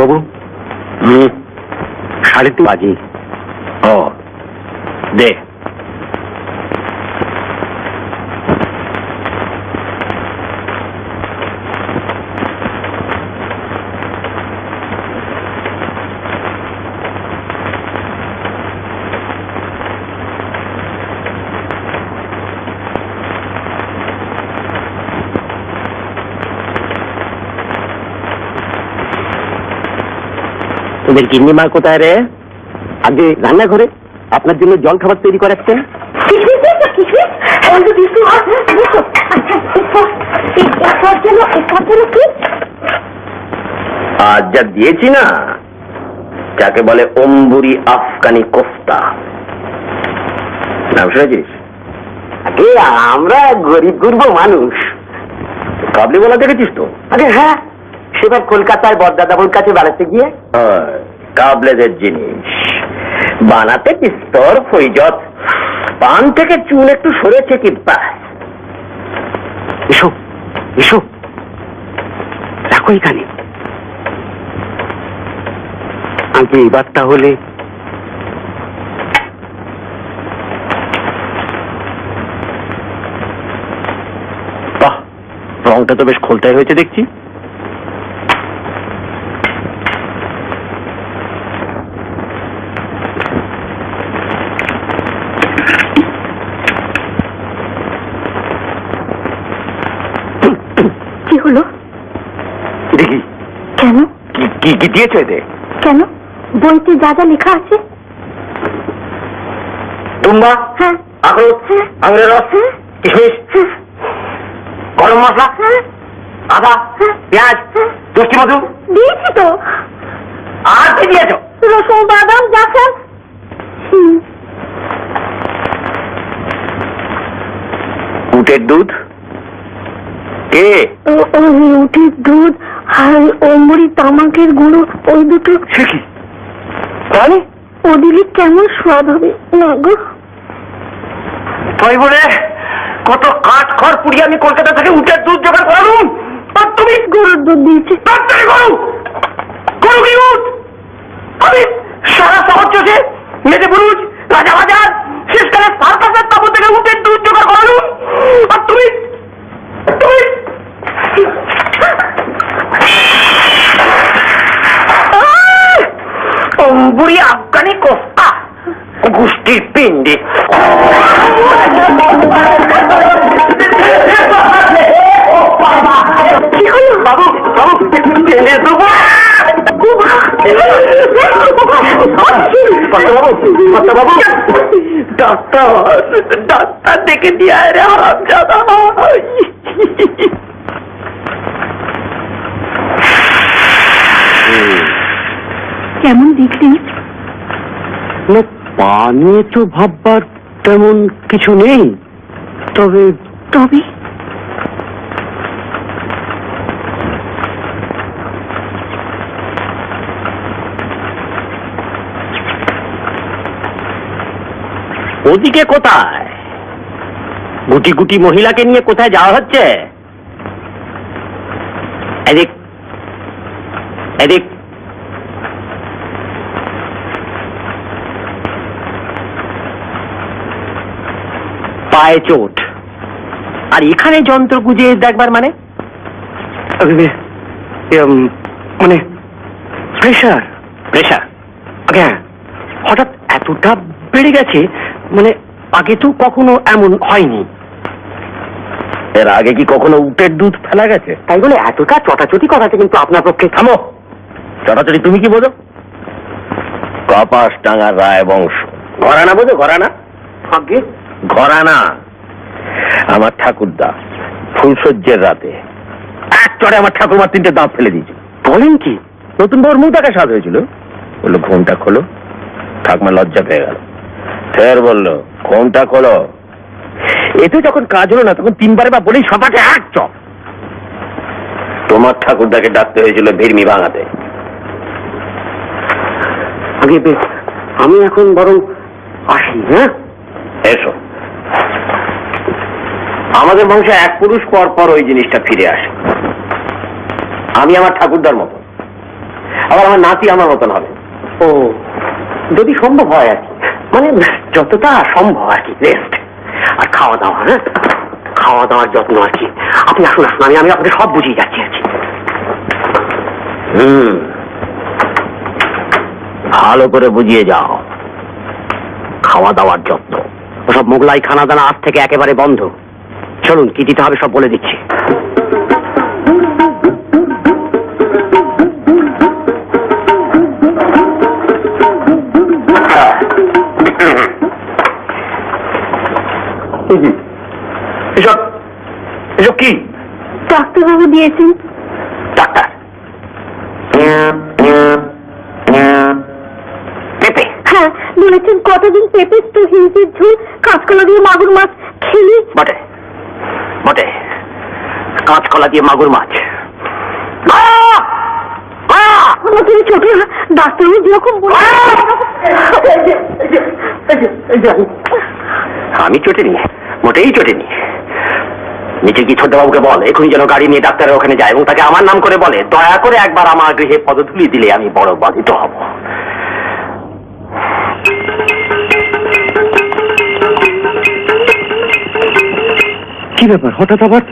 বাবু 3:30 বাজে। ও দে তোদের গিন্নি মা কোথায় রে? আগে রান্নাঘরে আপনার জন্য জল খাবার তৈরি করাচ্ছেন। আজ যা দিয়েছি না, যাকে বলে অম্বুরি আফগানি কোফতা, নাম শুনেছিস? আগে আমরা গরিব গুরব মানুষ। কাবলি বলা দেখেছিস তো? আগে হ্যাঁ, সেবার কলকাতায় বড়দাদাবুর কাছে বেড়াতে গিয়ে কাবলেদের জিনিস বানাতে বিস্তর ফৈজত, পান থেকে চুল একটু সরেছে কি ব্যাস। এসো এসো, রাখো এখানে। আগে এবার তাহলে রংটা তো বেশ খোলতাই হয়েছে দেখছি। কি হলো? দেখি কেন? কি কি দিয়েছে এতে? কেন? বইতে যা যা লেখা আছে। তুম্বা, হ্যাঁ, আখরোট, হ্যাঁ, আঙুরের রস, হ্যাঁ, কিশমিশ, হ্যাঁ, গরম মশলা, হ্যাঁ, আদা, হ্যাঁ, পেঁয়াজ, হ্যাঁ। দুষ্টি মধু। দিয়েছি তো। আর কি দিয়েছো? রসুন, বাদাম, জাফরান। উটের দুধ। কে? উঠে দুধ আর অমরি তামাকের গুঁড়ো, ওই দুটো। সে কি? তাহলে ও দিলে কেমন স্বাদ হবে না গো? তাই বলে কত কাঠ খড় পুড়িয়ে আমি কলকাতা থেকে উটের দুধ জোগাড় করলাম, আর তুমি গরুর দুধ দিয়েছে। ডাক্তারি করো করো কি উঠ? আমি সারা শহর চষে মেজে বুরুজ রাজা বাজার শেষকালে সার্কাসের তাবু থেকে উটের দুধ জোগাড় করলাম, আর তুমি তুমি বুড়ি আফগানি কোফতা গোষ্ঠীর পিণ্ডি। কি হলো? বাবু বাবু টেনে দেবো। ডাক্তার ডাক্তার দেখে দিয়ে রে হারামজাদা। কেমন দেখলেন? পা নিয়ে তো ভাববার তেমন কিছু নেই, তবে তবে ওদিকে কোথায়? গুটি গুটি মহিলাকে নিয়ে কোথায় যাওয়া হচ্ছে? এদিক এদিক। পায়ে চোট আর এখানে যন্ত্র গুঁজে দেখবার মানে? মানে প্রেশার। প্রেশার? হ্যাঁ, হঠাৎ এতটা বেড়ে গেছে, মানে আগে তো কখনো এমন হয়নি। এর আগে কি কখনো উটের দুধ ফেলা গেছে? তাই বলে এতটা চটাচটি করাতে কিন্তু আপনার পক্ষে। থামো, চটাচটি তুমি কি বোঝো? কপাস ডাঙ্গার রায় বংশ ঘরানা বোঝো? ঘরানা? আগে ঘরানা আমার ঠাকুরদা ফুলসজ্জের রাতে এক চড়ে আমার ঠাকুরমার 3টে দাঁত ফেলে দিয়েছে। বলেন কি? নতুন বউর মুখ দেখা স্বাদ হয়েছিল। বললো ঘুমটা খোলো। ঠাকুমা লজ্জা পেয়ে গেল, ফের বললো ঘুমটা খোলো। এতে যখন কাজ হলো না তখন 3 বারে বা বলেই সবাকে এক চপ। তোমার ঠাকুরদাকে ডাকতে হয়েছিল ভিড়মি ভাঙাতে। আগে আমি এখন বরং আসি। হ্যাঁ, এসো। আমাদের বংশে এক পুরুষ পর পর ওই জিনিসটা ফিরে আসে। আমি আমার ঠাকুরদার মতন, আবার আমার নাতি আমার মতন হবে। ও, যদি সম্ভব হয় আর কি, মানে যতটা সম্ভব আর কি। রেস্ট আর খাওয়া দাওয়া। হ্যাঁ, খাওয়া দাওয়ার যত্ন আর কি। আপনি আসুন আসুন, আমি আপনাকে সব বুঝিয়ে যাচ্ছি আর কি। ভালো করে বুঝিয়ে যাও। খাওয়া দাওয়ার যত্ন, ওসব মোগলাই খানা দানা আজ থেকে একেবারে বন্ধ। চলুন, কি দিতে হবে সব বলে দিচ্ছি। এসব এসব কি? ডাক্তারবাবু দিয়েছেন। ডাক্তার? পেঁপে? হ্যাঁ, বলেছেন কতদিন পেঁপে তো হিংসের ঝোল কাঁচকলা দিয়ে মাগুর মাছ খেলি। বটে বটে, কাঁচকলা দিয়ে মাগুর মাছ। তুমি ছোট ডাক্তারবাবু যেরকম বলে। আমি চটিনি, মোটেই চটিনি। নিচে কি ছোটবাবুকে বল এখনই যেন গাড়ি নিয়ে ডাক্তারের ওখানে যায় এবং তাকে আমার নাম করে বলে দয়া করে একবার আমার গৃহে পদধূলি দিলে আমি বড় বাধিত হব। কি ব্যাপার হঠাৎ আবার?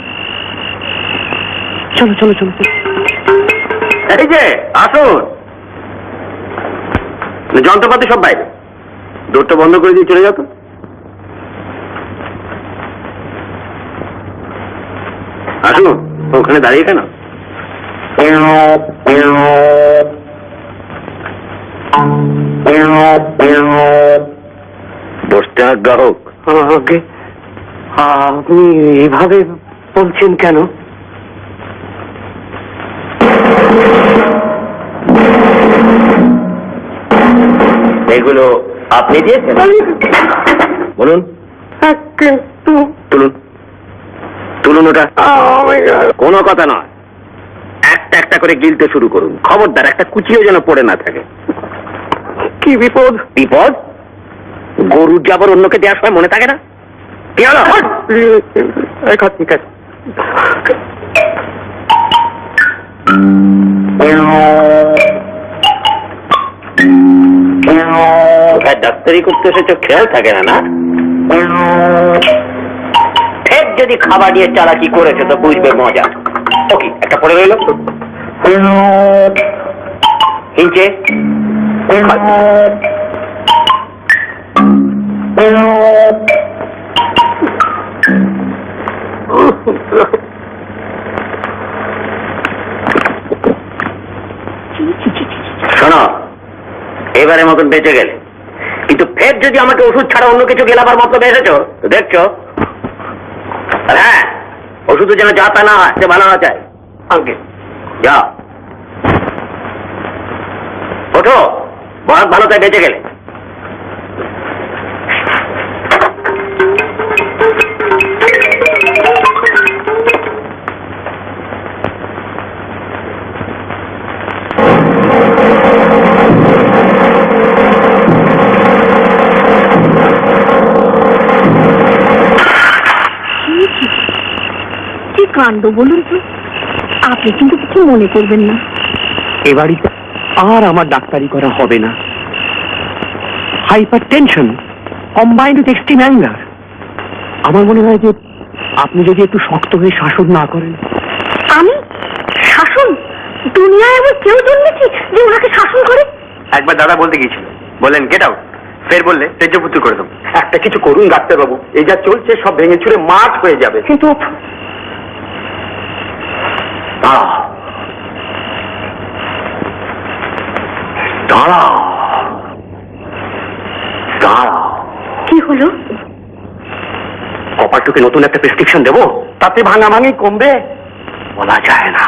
চলো চলো চলো। এই যে আসুন, যন্ত্রপাতি সব বাইরে, দৌড়টা বন্ধ করে দিয়ে চলে যাও তো। আসুন, ওখানে দাঁড়িয়ে কেন? বসতে গ্রাহক। আপনি এভাবে বলছেন কেন? এগুলো আপনি দিয়েছেন? বলুন। কিন্তু তুলুন, তুলুন ওটা। কোনো কথা নয়, একটা একটা করে গিলতে শুরু করুন। খবরদার একটা কুচিও যেন পড়ে না থাকে। কি বিপদ? বিপদ? গরুর জাবর অন্যকে দেওয়ার সময় মনে থাকে না? কি হলো? ঠিক আছে। ডাক্তারি করতে এসেছো, খেয়াল থাকে না? না, ফের যদি খাবার দিয়ে চালাকি করেছে তো বুঝবে মজা। ওকে, একটা পড়ে রইল। হিংচে শোনো, এবারে মতন বেঁচে গেলে, কিন্তু ফের যদি আমাকে ওষুধ ছাড়া অন্য কিছু গেলাবার মতো এসেছো দেখছো। হ্যাঁ, ওষুধ যেন যা তা না হয়, সে ভালো না চাই। যাও, ওঠো, বড় ভালো তাই বেঁচে গেলে। কাণ্ড বলুন তো, আপনি কিন্তু কিছু মনে করবেন না। এ বাড়িতে আর আমার ডাক্তারি করা হবে না। Hypertension combined with extreme anger. আমার মনে হয় যে আপনি যদি একটু শক্ত হয়ে শাসন না করেন। আমি শাসন? দুনিয়ায় এমন কেউ জন্মেছে যে ওনাকে শাসন করে? একবার দাদা বলতে গিয়েছিল, বললেন গেট আউট, ফের বললে তেজপুত্র করে দেবো। একটা কিছু করুন ডাক্তারবাবু, এই যা চলছে সব ভেঙে চুরে মাঠ হয়ে যাবে। কিন্তু দাঁড়াও দাঁড়াও। কি হলো? কপারটুকে নতুন একটা প্রেসক্রিপশন দেবো, তাতে ভাঙাভাঙি কমবে? বলা যায় না,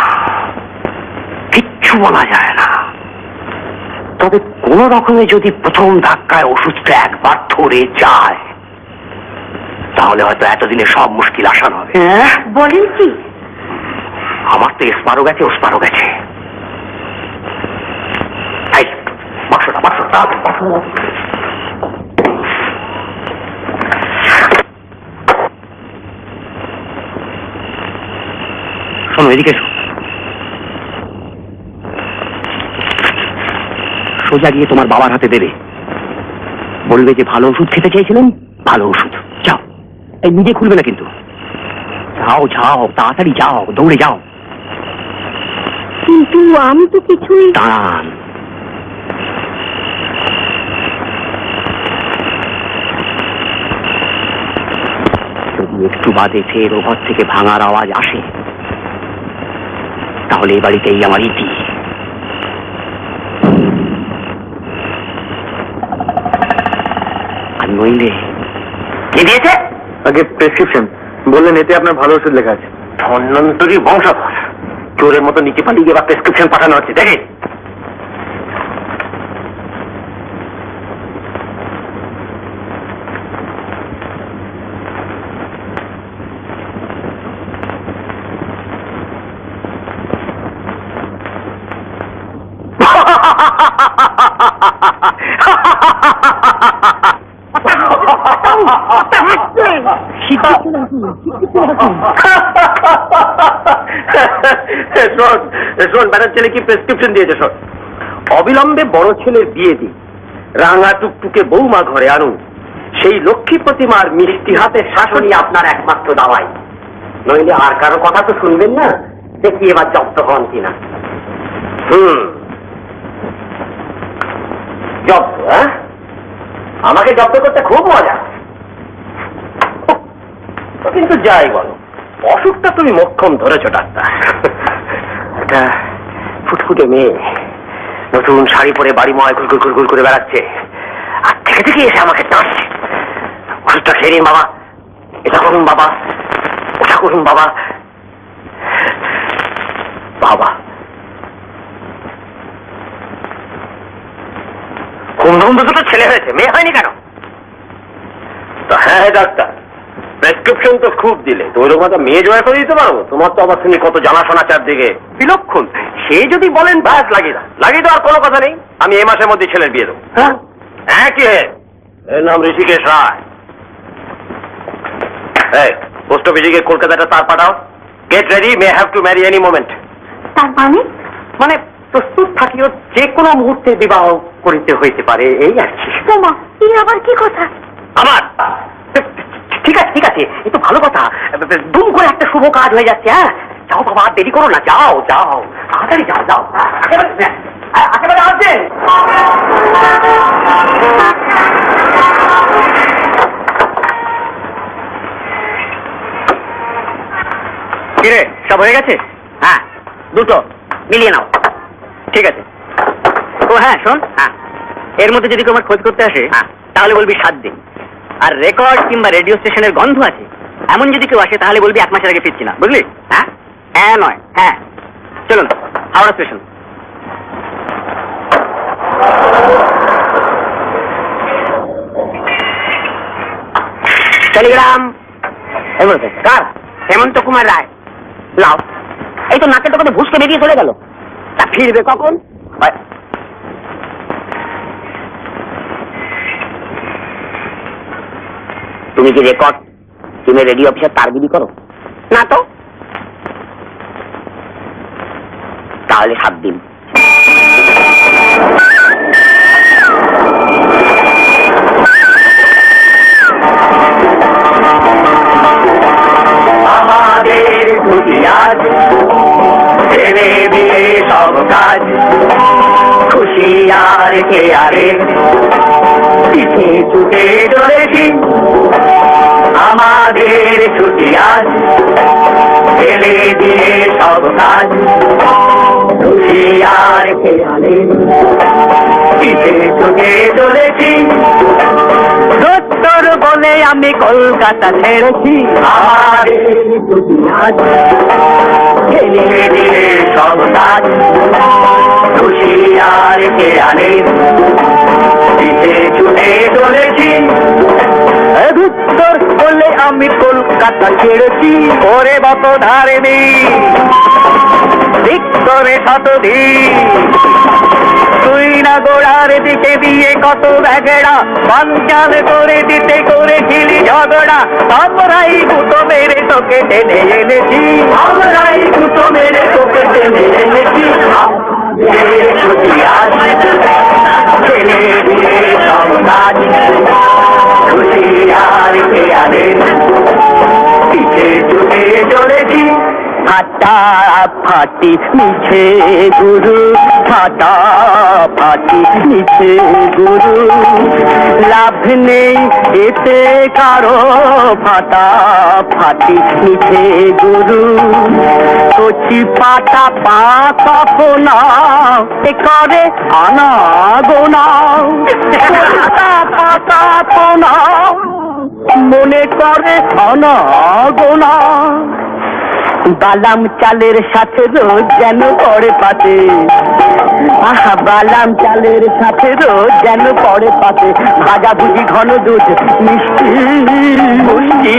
কিচ্ছু বলা যায় না। তবে কোন রকমে যদি প্রথম ধাক্কায় ওষুধটা একবার ধরে যায়, তাহলে হয়তো এতদিনে সব মুশকিল আসান হবে। বলেন কি? আমার তো এসপারও গেছে, ওসপারও গেছে। এই বাক্সটা, বাক্সটা শোনো, এদিকে এসো। সোজা গিয়ে তোমার বাবার হাতে দেবে, বলবে যে ভালো ওষুধ খেতে চাইছিলেন, ভালো ওষুধ। যাও, এই নিজে খুলবে না কিন্তু। যাও যাও, তাড়াতাড়ি যাও, দৌড়ে যাও। কিন্তু আমি তো কিছুই। দাঁড়ান, যদি একটু বাদে ফের ও ঘর থেকে ভাঙার আওয়াজ আসে, তাহলে এই বাড়িতেই আমার ইতি। আর নইলে কি দিয়েছে? আগে প্রেসক্রিপশন, বললেন এতে আপনার ভালো ওষুধ লেখা আছে। ধন্বন্তরী বংশধর, চোরের মতো নিচে পালিয়ে গিয়ে প্রেসক্রিপশন পাঠানো হচ্ছে, দেখে। শোন, বেটার ছেলে কি প্রেসক্রিপশন দিয়েছে শোন। অবিলম্বে বড় ছেলের বিয়ে দিন, রাঙা টুকটুকে বৌমা ঘরে আনুন, সেই লক্ষ্মী প্রতিমার মিষ্টি হাতে শাসনই আপনার একমাত্র দাওয়াই। নইলে আর কারো কথা তো শুনবেন না, দেখি এবার জব্দ হন কিনা। জব্দ? হ্যাঁ, আমাকে জব্দ করতে খুব মজা। কিন্তু যাই বলো, অসুখটা তুমি মোক্ষম ধরেছ ডাক্তার। একটা ফুটফুটে মেয়ে নতুন শাড়ি পরে বাড়ি ময় ঘুরঘুর করে বেড়াচ্ছে, আর থেকে থেকে এসে আমাকে টানছে। ওষুধটা খেয়ে নিন বাবা, এটা করুন বাবা, ওটা করুন বাবা। বাবা কুমধুম দুটো ছেলে হয়েছে, মেয়ে হয়নি কেন? তো হ্যাঁ ডাক্তার, প্রেসক্রিপশন তো খুব দিলে, তো ওইরকম একটা মেয়ে জয় করে দিতে পারবো? তোমার তো আবার শুনি কত জানাশোনা চারদিকে, বিলক্ষণ। সে যদি বলেন ব্যাস লাগিয়ে দাও, আর কোনো কথা নেই, আমি এই মাসের মধ্যে ছেলের বিয়ে দেবো। হ্যাঁ হ্যাঁ, কি এর নাম ঋষিকেশ রায়। পোস্ট অফিসে গিয়ে কলকাতাটা তার পাঠাও। Get ready, may have to marry any moment. তার মানে প্রস্তুত থাকিও যে কোনো মুহূর্তে বিবাহ করিতে হইতে পারে, এই আর কি। তোমা আবার কি কথা? আমার ঠিক আছে ঠিক আছে, এ তো ভালো কথা। দুম করে একটা শুভ কাজ হয়ে যাচ্ছে। হ্যাঁ যাও বাবা, আর দেরি করো না, যাও যাও, তাড়াতাড়ি যাও যাও, একেবারে আসছেন। কিরে, সব হয়ে গেছে? হ্যাঁ, দুটো মিলিয়ে নাও। ঠিক আছে। ও হ্যাঁ শোন, হ্যাঁ এর মধ্যে যদি তোমার খোঁজ করতে আসে, তাহলে বলবি 7 দিন। আর রেকর্ড কিংবা রেডিও স্টেশনের গন্ধ আছে এমন যদি কেউ আসে, তাহলে বলবি 1 মাসের আগে ফিরছি না, বুঝলি? হ্যাঁ হ্যাঁ নয় হ্যাঁ। চলুন হাওড়া স্টেশন। টেলিগ্রাম। কার? হেমন্ত কুমার রায়। লাও, এই তো নাকের দোকানে ভুসকে বেরিয়ে চলে গেল, তা ফিরবে কখন? তুমি কি রেকর্ড তুমি রেডিও অফিসার তারগিরি করো? না তো। তাহলে 7 দিন। আমাদের খুশি আজ, ছেড়ে দিয়ে সব কাজ, খুশি আর কে আরে পিছে ছুটে চলেছি। আমাদের ছুটি আজ, ছেড়ে দিয়ে সব কাজ, খুশি আর কে আরে পিছে ছুটে চলেছি। দত্তর বলে আমি কলকাতা ছেড়েছি। আমাদের ছুটি আজ, ছেড়ে দিয়ে সব কাজ, খুশি আর কে আনে পিছে ছুটে চলেছি। উত্তর বলে আমি কলকাতা ছেড়েছি। ওরে বত ধারেনি ভিক্তরে শতদিন, তুই না গোড়ার দিকে দিয়ে কত ব্যাগেড়া বাঞ্চাল করে দিতে করেছিলি ঝগড়া। আমরাই গুতো মেরে তোকে টেনে এনেছি, আমরাই গুতো মেরে তোকে টেনে এনেছি। ছেলে দিয়ে সব কাজ, খুশি আর কে আনে পিছে ছুটে চলেছি। ফাটা ফাটি মিছে গুরু, ফাটা ফাটি মিছে গুরু, লাভ নেই এতে কারো। ফাটা ফাটি মিছে গুরু, কচি পাতা পাতা পোনা করে আনা গোনা। পাতা পাতা পোনা মনে করে আনা গোনা। বালাম চালের সাথে রোজ যেন পড়ে পাতে, আহা বালাম চালের সাথে রোজ যেন পড়ে পাতে। ভাজা ভুজি ঘন দুধ মিষ্টি মুষ্টি,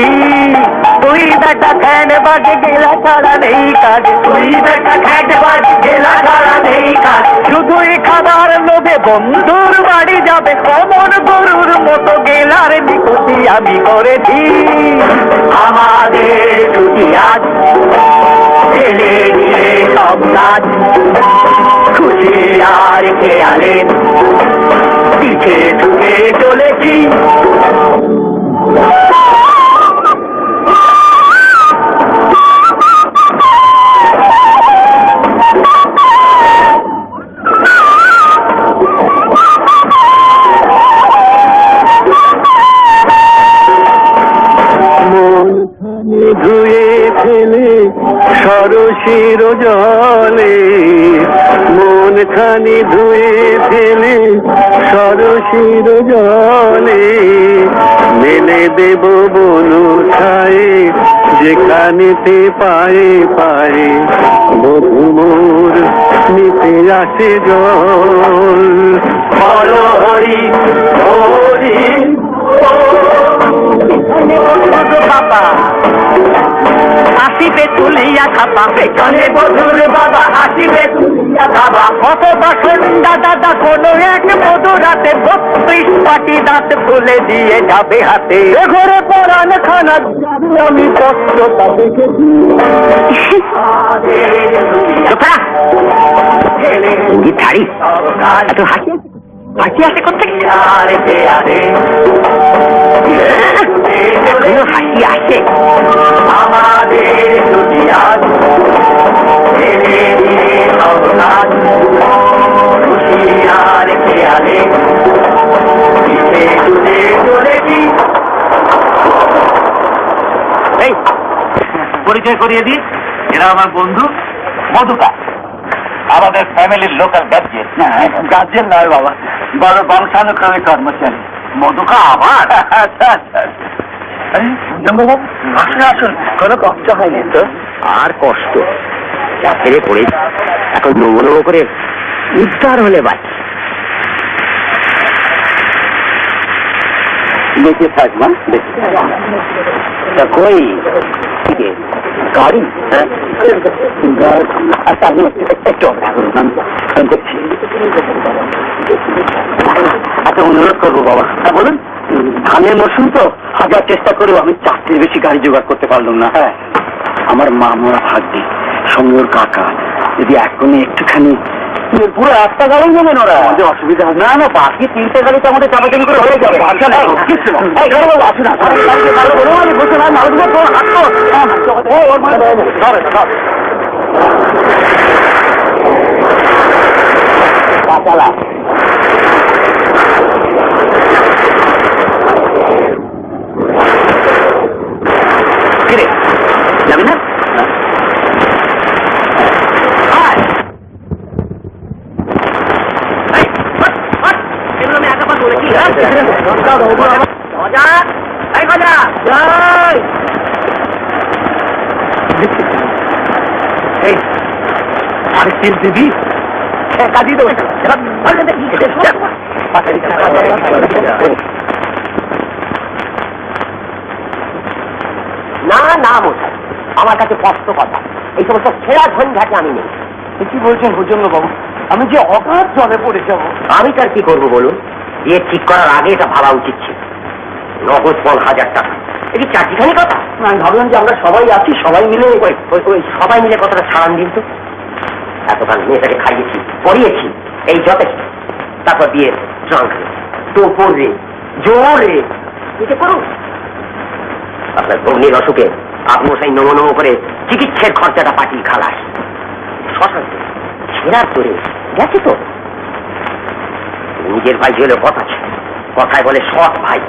তুই বেটা খ্যান বাজে গেলা ছাড়া নেই কাজ, তুই বেটা খ্যান বাজে গেলা ছাড়া নেই কাজ। শুধুই খাবার লোভে বন্ধুর বাড়ি যাবে, অমন গরুর মতো গেলার নিকুতি আমি করেছি। আমাদের ছুটি আজ, ছেলে দিয়ে সব কাজ, খুশি আর কে আনে পিছে ছুটে চলেছি। ধুয়ে ফেলে সরসির জলে, মন খানি ধুয়ে ফেলে সরসির জলে, মেলে দেব বনু ছায়ে যেখানেতে পায়ে পায়ে বধু মোর নিতে আসে জল। হর হরি হরি বাবা আসিবে তুলিয়া খাবা, পেছনে বধুর বাবা আসিবে তুলিয়া খাবা। কত বাসন্দা দাদা কোনো এক মধুরাতে 32 পাটি দাঁত ফুলে দিয়ে যাবে হাতে। ঘরে পরান খানা আমি কষ্টটা দেখেছি। ছাড়ি এত হাসি হাসি আসে কোথেকে? হাসি আসে আমাদের দুনিয়ার খুশিয়ার খেয়ালে চলেছি। এই পরিচয় করিয়ে দিই, এরা আমার বন্ধু মধুকা, আমাদের ফ্যামিলির লোকাল গার্জিয়ান। গার্জিয়ান নয় বাবা, বড় বংশানুক্রমিক কর্মচারী। মধুকা আবার? আচ্ছা আচ্ছা, আসুন আসুন, কোনো কষ্ট হয়নি তো? আর কষ্ট চাকরি পড়ে এখন নমো নমো করে উদ্ধার হলে বাই। বেঁচে থাক মা, কই গাড়ি? আচ্ছা আপনি একটু আচ্ছা অনুরোধ করবো বাবা। হ্যাঁ বলুন। ধানের মরশুম তো, হাজার চেষ্টা করেও আমি 4টির বেশি গাড়ি জোগাড় করতে পারলাম না। হ্যাঁ আমার মা মোরা ভাগ্যে সঙ্গে ওর কাকা যদি এখনই একটুখানি পুরো একটা গাড়ি নেবেন ওরা, আমাদের অসুবিধা হবে না। না বাকি 3টে গাড়ি তো আমাদের চাপাচাপি করে হয়ে যাবে। আসুন যাবি না? দিবি কাজী দেবো না না মশাই, আমার কাছে স্পষ্ট কথা, এই সমস্ত ছেঁড়া ঝঞ্ঝাটে আমি নেই। কি বলছেন হুজুর বাবু, আমি যে অগাধ জলে পড়ে যাব। আমি তার কি করবো বলুন? বিয়ে ঠিক করার আগে এটা ভাবা উচিত ছিল। নগদ 10,000 টাকা, এটি চারটিখানি কথা। আমি ভাবলাম যে আমরা সবাই আছি, সবাই মিলে ওই সবাই মিলে কথাটা ছাড়ান দিন তো। এতকাল মেয়েটাকে খাইয়েছি পড়িয়েছি, এই যথেষ্ট। তারপর বিয়ে ট্রাঙ্ক তো পড়বে জোরে এটা করুন। আপনার ভগ্নির অসুখে আপনি সেই নমো নমো করে চিকিৎসার খরচাটা পাঠিয়ে খালাস। শ্মশান ছেঁড়ার করে গেছে তো। নিজের ভাই হলেও কথা ছিল, কথায় বলে সৎ ভাই,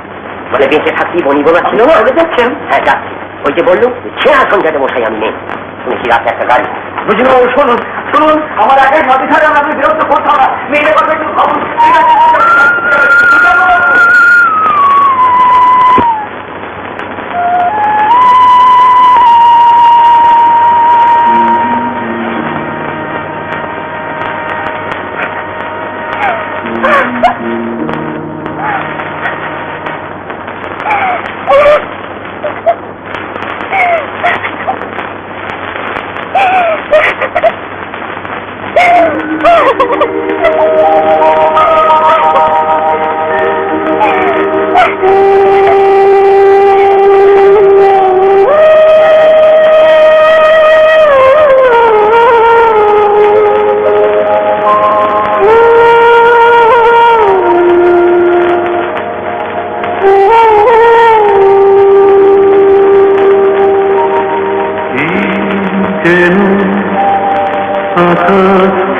বলে বেঁচে থাকি বনি বোনা ছিল। যাচ্ছেন? হ্যাঁ যাচ্ছি। ওই যে বললুম ছেঁড়া সংখ্যাতে মশাই আমি নেই। শুনেছি রাতে একটা গাড়ি। বুঝলো? শুনুন শুনুন, আমার আগে নদী ছাড়া আপনি বিরক্ত করতে হবে। মেয়েদের কথা একটু ভাবুন।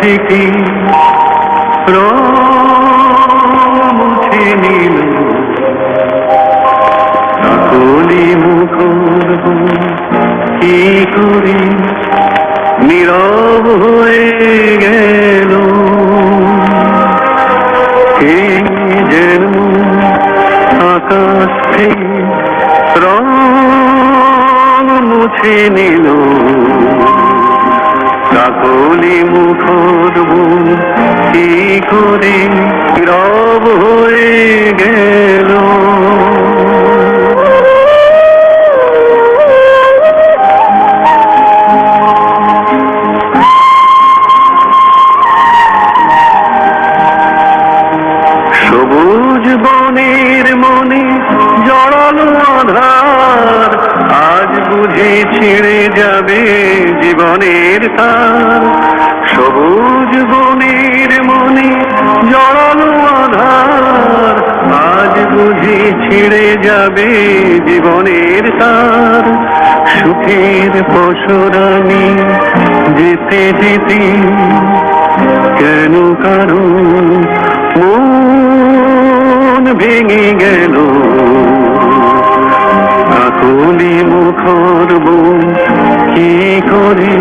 থেকে মুছে নিল সকলি মুখর কি করে নীরব হয়ে গেল, কে যেন আকাশ থেকে রং মুছে নিল, কাকলি মুখর বুন কি করে নীরব হয়ে গেল। সবুজ বনের মনে জড়ালো আধার, আজ বুঝি ছিঁড়ে যাবে জীবনের তার। সবুজ বনের মনে জড়ালো আধার, আজ বুঝি ছিঁড়ে যাবে জীবনের তার। সুখের পশুরানি যেতে যেতে কেন কারো মন ভেঙে গেল, কাকলি মুখর বুন কি করে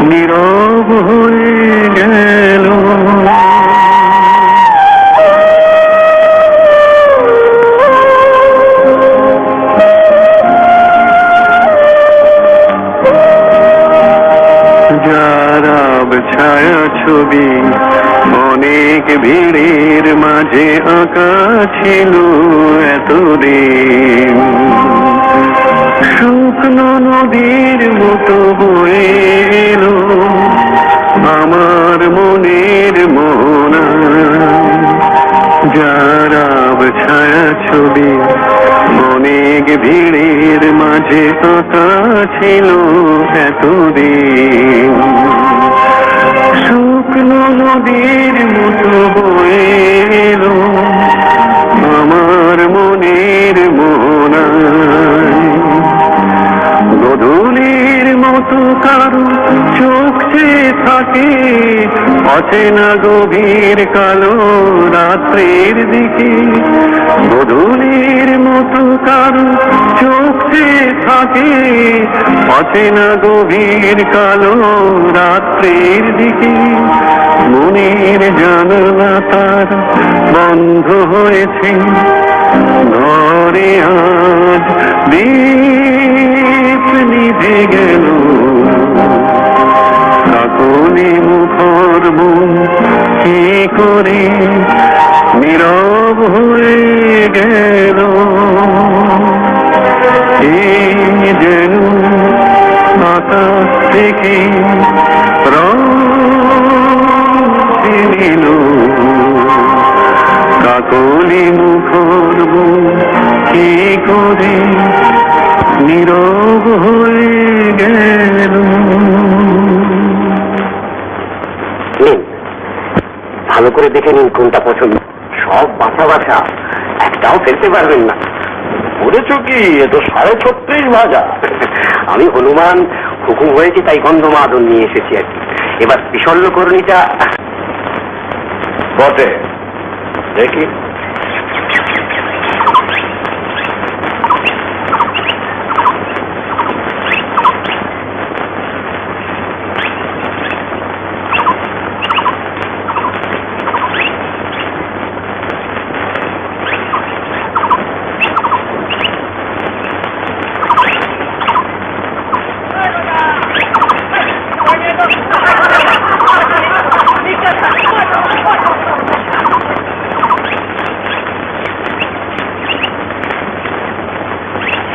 নীরব হয়ে গেল। যারাব ছায়া ছবি অনেক ভিড়ের মাঝে আঁকা ছিল এতদিন, শুকনো নদীর মতো বয়ে এলো আমার মনের মোহনা। যারাব ছায়া ছবি অনেক ভিড়ের মাঝে আঁকা ছিল এতদিন, শুকনো নদীর মতো বয়ে এলো আমার মনের মোহনায়। গধূলির মতো কারো চোখ চেয়ে থাকে অচেনা গভীর কালো রাত্রির দিকে। গধূলির মতো কারো চোখ চেয়ে থাকে অচেনা গভীর কালো রাত্রির দিকে। মনের জানালা তার বন্ধ হয়েছে, ঘরে আজ দীপ নিভে গেল, কাকলি মুখর বুন কি করে নীরব হয়ে গেল। এই যেন আকাশ থেকে রং নিল, কাকলি মুখর বুন কি করে নীরব হয়ে গেল। ভালো করে দেখে নিন কোনটা পছন্দ। সব বাসা বাসা, একটাও ফেলতে পারবেন না। বলেছ কি? এ তো 36.5 ভাজা। আমি হনুমান, হুকুম হয়েছে তাই গন্ধমাদন নিয়ে এসেছি আর কি। এবার বিশল্যকরণীটা বটে, দেখি।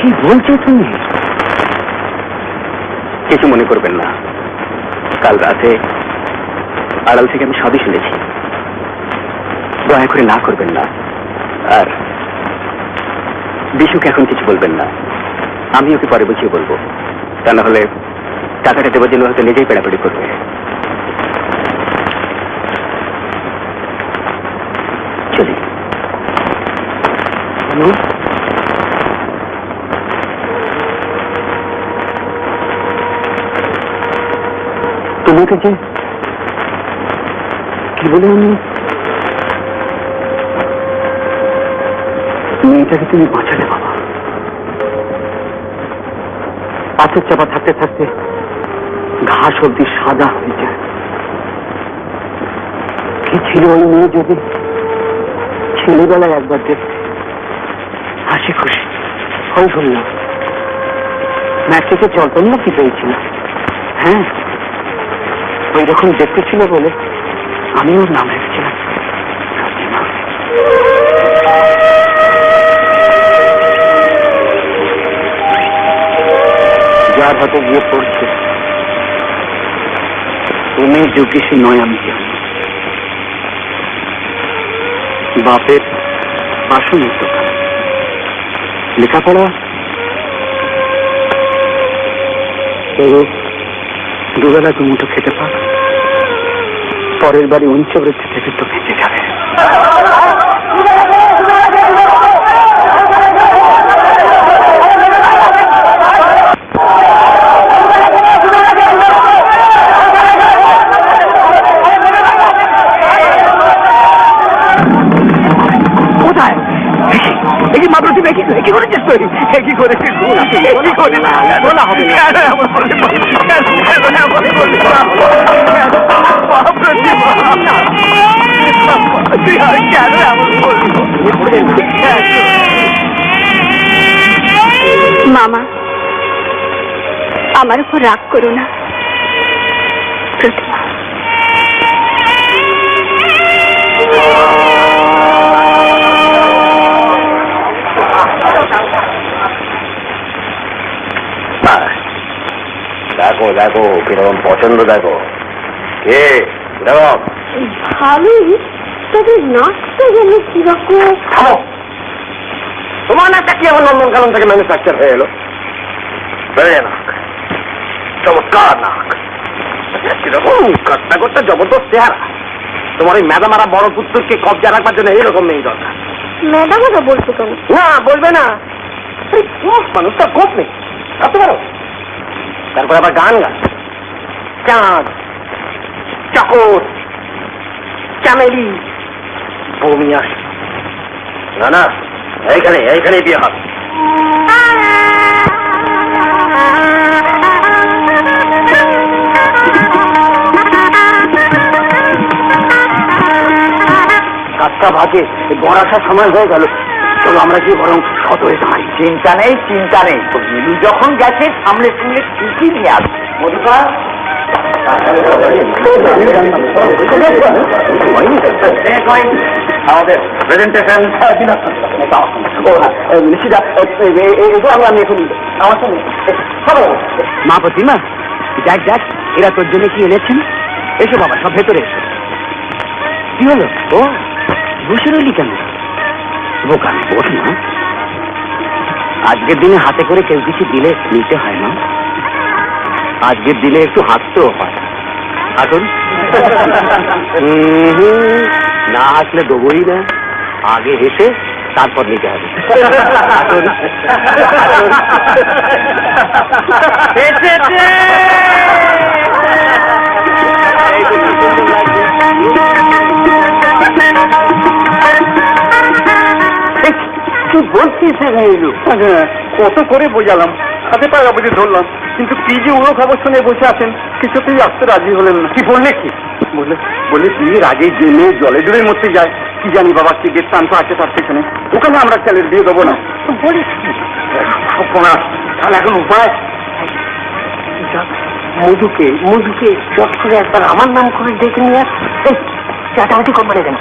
কি বলছো তুমি? কিছু মনে করবেন না, কাল রাতে আড়াল থেকে আমি সবই শুনেছি। দয়া করে না করবেন না। আর বিশুকে এখন কিছু বলবেন না, আমি ওকে পরে বুঝিয়ে বলবো। তা না হলে টাকাটা দেবার জন্য হয়তো নিজেই পেড়াপেড়ি করবে। চলি। তোমাকে যে কি বলে আমি মেয়েটাকে তুমি বাঁচালে বাবা। পাথর চাপা থাকতে থাকতে ঘাস অব্দি সাদা হয়ে যায়। কি ছিল ওই মেয়ে যদি ছেলেবেলায় একবার দেখতে হাসি খুশি হয় শুনলাম ম্যাট্রিকে চলতেন না কি পেয়েছিল। হ্যাঁ, ওই রকম দেখতে ছিল বলে আমি ওর নাম রেখেছিলাম। যার হাতে গিয়ে পড়ছে তুমি যোগেশী নয় আমি জানি। বাপের বাসনের দোকান, লেখাপড়া দুবেলা দুমুঠো খেতে পার, পরের বাড়ি উঞ্চবৃত্তি থেকে তো বেঁচে যাবে। কি করেছিস তুই? কি করেছিস? বলা হবে মামা, আমার উপর রাগ করো না। প্রতিমা, দেখো দেখো কিরকম পছন্দ, দেখো কে দেখো ভালোই, তবে নাচতে গেলে কিরকম। তোমার নাচটা কি আমার নন্দনকানন থেকে ম্যানুফ্যাকচার হয়ে এলো? বেড়ে নাক, চমৎকার নাক, কিরকম কর্তা কর্তা জবরদস্ত চেহারা। তোমার ওই ম্যাডাম মারা বড় পুত্রকে কবজা রাখবার জন্য এইরকম মেয়ে দরকার। ম্যাডামও বলছো কেন? না, বলবে না, মানুষটা গোপ নেই, ভাবতে পারো। তারপর আবার গান গান, চাঁদ, চাকর, চামেলি, বমি আসে। না না, এইখানে বিয়ে হবে। কাজটা ভাগে গড় আসার সময় হয়ে গেল। চলো আমরা কি বরং শত হয়ে যাই। চিন্তা নেই, চিন্তা নেই, নীলু যখন গেছে সামনে সামনে ঠিকই নিয়ে আসবে। মধুকা আমাদের প্রেজেন্টেশন আমার সঙ্গে মা প্রতিমা, দেখ দেখ এরা তোর জন্য কি এনেছেন। এসো বাবা, সব ভেতরে এসো। কি হলো? ও বসে রইলি কেন? বোকা বস না, আজকের দিনে হাতে করে কেউ কিছু দিলে নিতে হয় না, আজকের দিনে একটু হাসতেও হয়। হাসুন। না হাসলে দেবই না, আগে হেসে তারপর নিতে হবে। কি বলছিস? কত করে বোঝালাম, হাতে পায়ে বুঝে ধরলাম, কিন্তু কি যে উড়ো খবর শুনে বসে আছেন, কিছুতেই আসতে রাজি হলেন না। কি বললে? কি বলে বিয়ের আগে যে মেয়ে জলে জলের মধ্যে যায়, কি জানি বাবা কি দৃষ্টান্ত আছে তার পেছনে, ওখানে আমরা ছেলের বিয়ে দেবো না। বলিস তাহলে এখন উপায়? মধুকে চট করে একবার আমার নাম করে ডেকে নিয়ে চাটামাটি কোম্পানি দেন।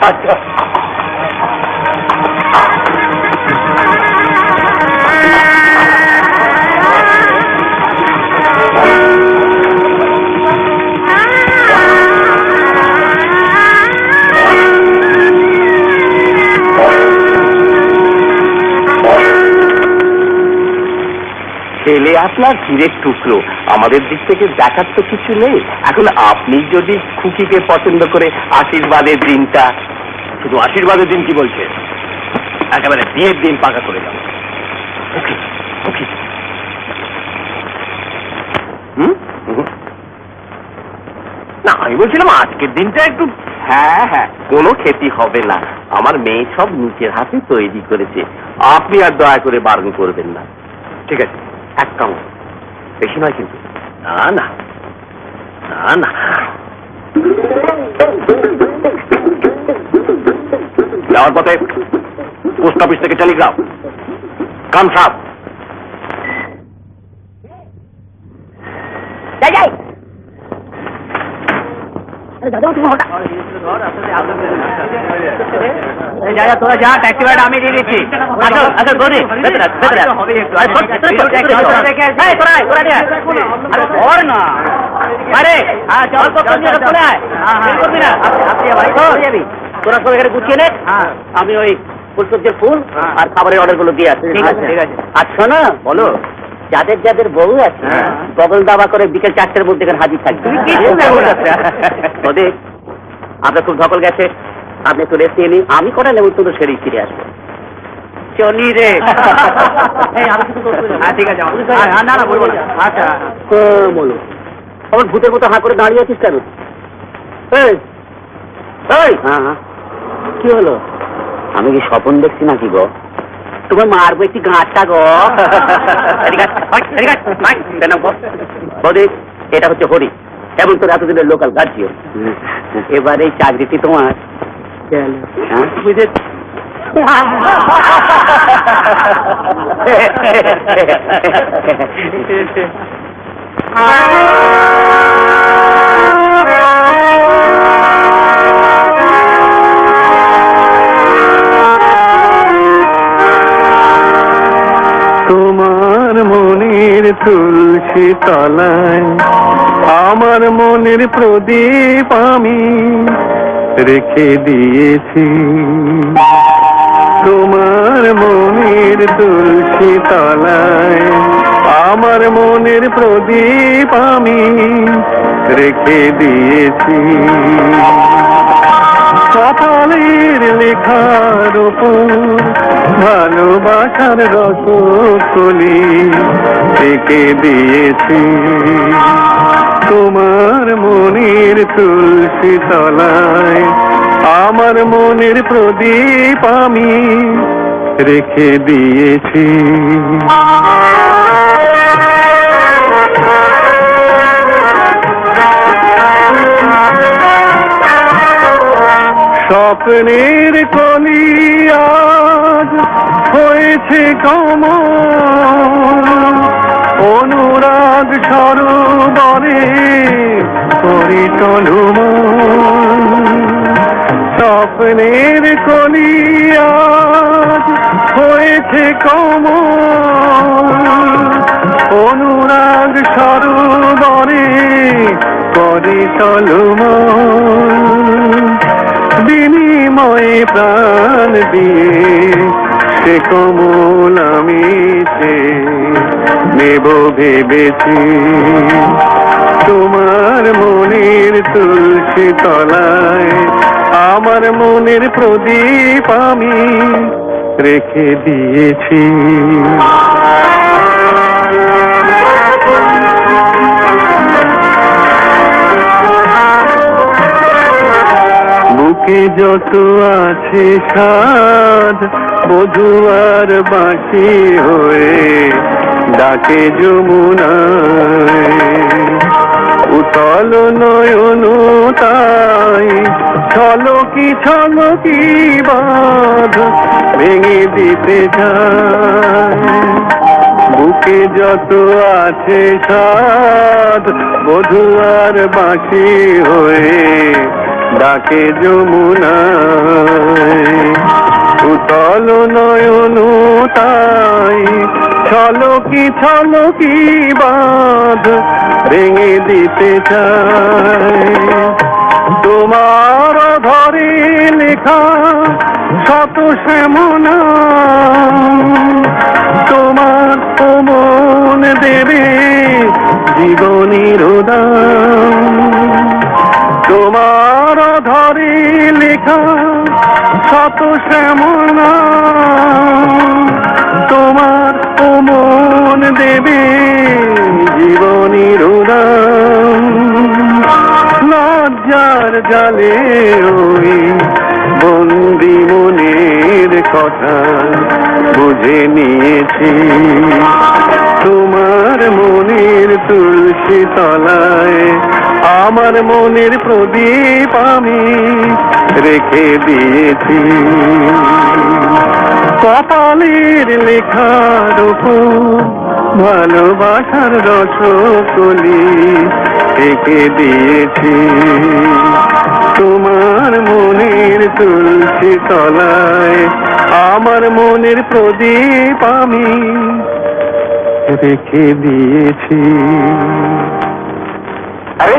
আচ্ছা, ছেলে আপনার হীরের টুকরো, আমাদের দিক থেকে দেখার তো কিছু নেই। এখন আপনি যদি খুকিকে পছন্দ করে আশীর্বাদের দিনটা, শুধু আশীর্বাদের দিন কি বলছে, একেবারে বিয়ের দিন পাকা করে যাও। না, আমি বলছিলাম আজকের দিনটা একটু। হ্যাঁ, কোনো ক্ষতি হবে না, আমার মেয়ে সব নিজের হাতে তৈরি করেছে, আপনি আর দয়া করে বারণ করবেন না। ঠিক আছে, এক কাম বেশি নয় কিন্তু। না না না না, যাওয়ার পথে পোস্ট অফিস থেকে টেলিগ্রাম, কাম সাপ। যাই দাদা, তুমি হঠাৎ তোরা যা, ট্যাক্সি ভাড়া আমি দিয়ে দিচ্ছি। তোরা সব এখানে গুছিয়ে নে, আমি ওই ফুলসজ্জের ফুল আর খাবারের অর্ডার গুলো দিয়ে আসছি। ঠিক আছে ঠিক আছে। আচ্ছা না, বলো যাদের যাদের বউ আছে বগল দাবা করে বিকেল 4টের মধ্যে এখানে হাজির থাকবে। ওদের আপনার খুব ধকল গেছে, আপনি একটু রেস্ট নিয়ে নিন, আমি কটা নেব তো সেরেই ফিরে আসবো। চলি রে। ঠিক আছে, না না বলবো না। আচ্ছা বলো, আমার ভূতের মতো হাঁ করে দাঁড়িয়ে আছিস কেন? হ্যাঁ হ্যাঁ, কি হলো? আমি কি স্বপ্ন দেখছি নাকি গো? তোমার মারবো একটি গাঁটটা গো। এটা হচ্ছে হরি এবং তোর এতদিনের লোকাল গার্জিয়ন। এবার এই চাকরিটি তোমার। তোমার মনের তুলসী তলায় আমার মনের প্রদীপ আমি রেখে দিয়েছি। তোমার মনের তুলসী তলায় আমার মনের প্রদীপ আমি রেখে দিয়েছি। কপালের লেখার উপর ভালোবাসার রসকলি রেখে দিয়েছি। তোমার মনের তুলসী তলায় আমার মনের প্রদীপ আমি রেখে দিয়েছি। স্বপ্নের কলি আজ হয়েছে কমল, অনুরাগ সরোবরে পরিটলমন। স্বপ্নের কলি আজ হয়েছে কমল, অনুরাগ সরোবরে পরিটলমন। বিনিময়ে প্রাণ দিয়ে সে কমল আমি নেব ভেবেছি। তোমার মনের তুলসী তলায় আমার মনের প্রদীপ আমি রেখে দিয়েছি। বুকে যত আছে সাধ বধুয়ার বাঁশি হয়ে ডাকে যমুনায়। উতল নয়ন তাই ছলকি ছলকি বাঁধ ভেঙে দিতে চায়। বুকে যত আছে সাধ বধুয়ার বাঁশি হয়ে ডাকে যমুনায়। উতল নয়ন তাই ছলকি ছলকি বাঁধ ভেঙে দিতে চায়। তোমার ধরে লেখা শত শ্যামনা তোমার মন দেবে জীবনের দাম। তোমার ধরে লেখা শত শ্যামনা তোমার মন দেবে জীবনের দাম। লজ্জার জালে ওই বন্দি মনের কথা বুঝে নিয়েছি। তোমার মনের তুলসী তলায় আমার মনের প্রদীপ আমি রেখে দিয়েছি। কপালের লেখার উপর ভালোবাসার রসকলি রেখে দিয়েছি। তোমার মনের তুলসী তলায় আমার মনের প্রদীপ আমি রেখে দিয়েছি। আরে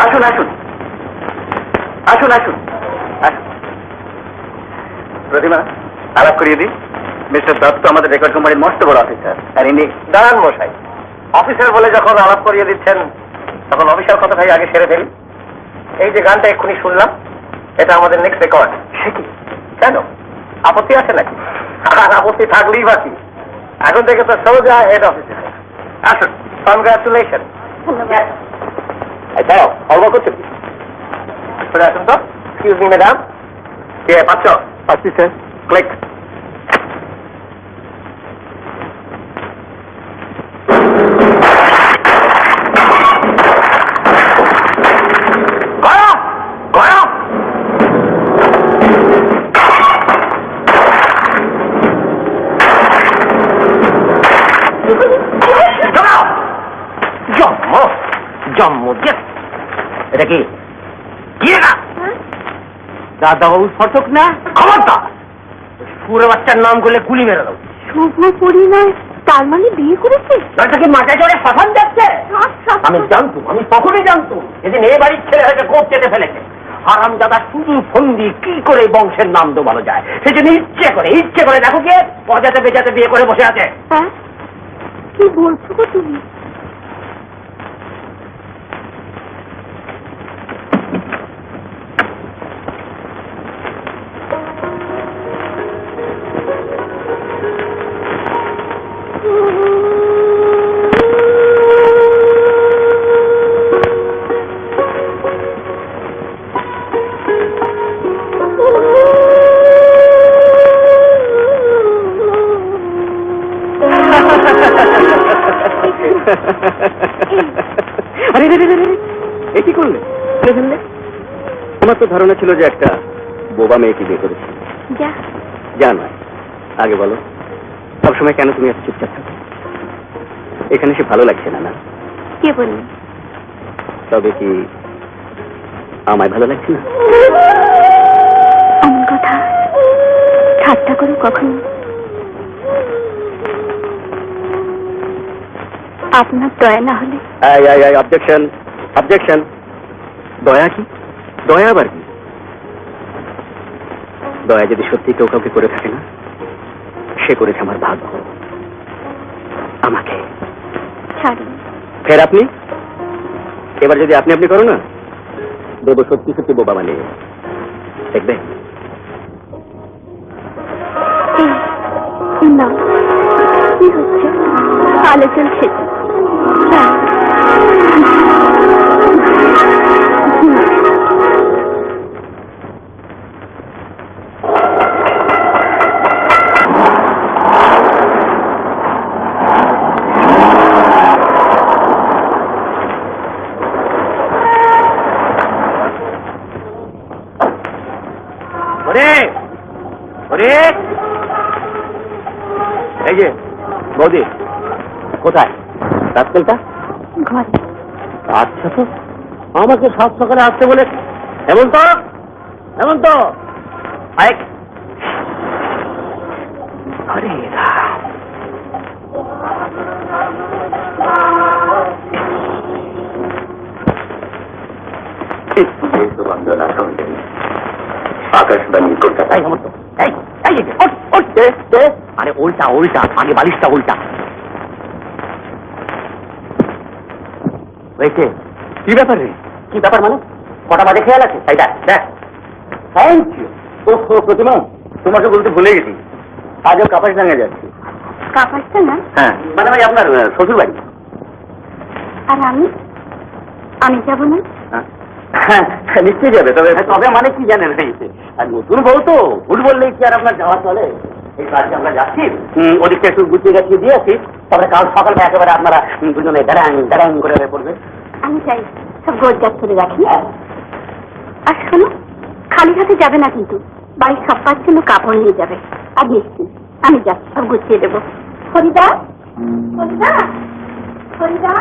আসুন আসুন আসুন আসুন আসুন। প্রতিমা, আলাপ করিয়ে দিই। মিস্টার দত্ত আমাদের রেকর্ড কোম্পানির মস্ত বড় অফিসার, আর ইনি দাঁড়ান মশাই। অফিসার বলে যখন আলাপ করিয়ে দিচ্ছেন তখন অফিসার কথাটাই আগে সেরে ফেলি। এই যে গানটা এক্ষুনি শুনলাম, এটা আমাদের নেক্সট রেকর্ড। সে কি? কেন, আপত্তি আছে নাকি? আর আপত্তি থাকলেই বাকি, এখন থেকে তো সোজা হেড অফিসে। আসুন, কনগ্রাচুলেশন। আচ্ছা, অল্প করছো কি? আসুন তো। এক্সকিউজ মি ম্যাডাম, কে পাচ্ছ? পাচ্ছি স্যার। ক্লিক। এটা কি দাদাবাবু ফটক না? খবরদার, পুরো বাচ্চার নাম করলে গুলি মেরে দাও। শুভ পরিণয়, তার মানে বিয়ে করেছে? তাকে মাথায় চড়ে শ্মশান যাচ্ছে। আমি জানতুম, আমি তখনই জানতুম যেদিন এ বাড়ির ছেলে হয়তো কোপ চেটে ফেলেছে। হারাম দাদা শুধু ফন্দি কি করে বংশের নাম ডোবানো যায়, সেজন্য ইচ্ছে করে দেখো কে অজাতে বেজাতে বিয়ে করে বসে আছে। হ্যাঁ, কি বলছো গো তুমি? আরে এ কি করলে? আমার তো ধারণা ছিল যে একটা বোবা মেয়েকে বিয়ে করেছি। যা নয়, আগে বলো সবসময় কেন তুমি এত চুপচাপ থাকো? এখানে সে ভালো লাগছে না? না কে বললি? তবে কি আমায় ভালো লাগছে না? এমন কথা ঠাট্টা করো কখনো? আপনার দয়া না হলে? Objection, objection. দয়া কি? দয়া আবার কি? দয়া যদি সত্যি কেউ কাউকে করে থাকে না, সে করেছে আমার ভাগ্য, আমাকে। ছাড়ুন। ফের আপনি? এবার যদি আপনি আপনি করো না, দেবো সত্যি সত্যি বোবা বানিয়ে। দেখবে? না, কি হচ্ছে? আলো চলছে। এই যে বৌদি, কোথায় রাস্কেলটা? ঘরে। আচ্ছা, তো আমাকে সাত সকালে আসতে বলে এমন তো আরে আকাশবাণী কলকাতা। আরে উল্টা উল্টা, আগে বালিশটা উল্টা হয়েছে। কি ব্যাপার রে? কি ব্যাপার মানে? কটা বাজে খেয়াল আছে? তাই দেখ। Thank you. প্রতিমা, তোমাকে বলতে ভুলে গেছি, আজও কাপাসডাঙ্গা যাচ্ছি। কাপাসডাঙ্গা? হ্যাঁ, মানে ভাই আপনার শ্বশুর বাড়ি। আর আমি যাব না? হ্যাঁ, নিশ্চয়ই যাবে। তবে মানে কি জানেন, আর নতুন বউ তো ভুল বললেই কি আর আপনার যাওয়া চলে? এই কাজে আমরা যাচ্ছি, ওদিকটা একটু গুছিয়ে গাছিয়ে দিয়ে আসি, তবে কাল সকালে একেবারে আপনারা দুজনে দাঁড়াং করে হয়ে পড়বে। আমি চাই সব গোজগাছ করে রাখি। আর শোনো, খালি হাতে যাবে না কিন্তু, বাড়ির সব কাজ জন্য কাপড় নিয়ে যাবে। আর নিচ্ছি, আমি যাচ্ছি, সব গুছিয়ে দেবো। হরিদা, হরিদা, হরিদা।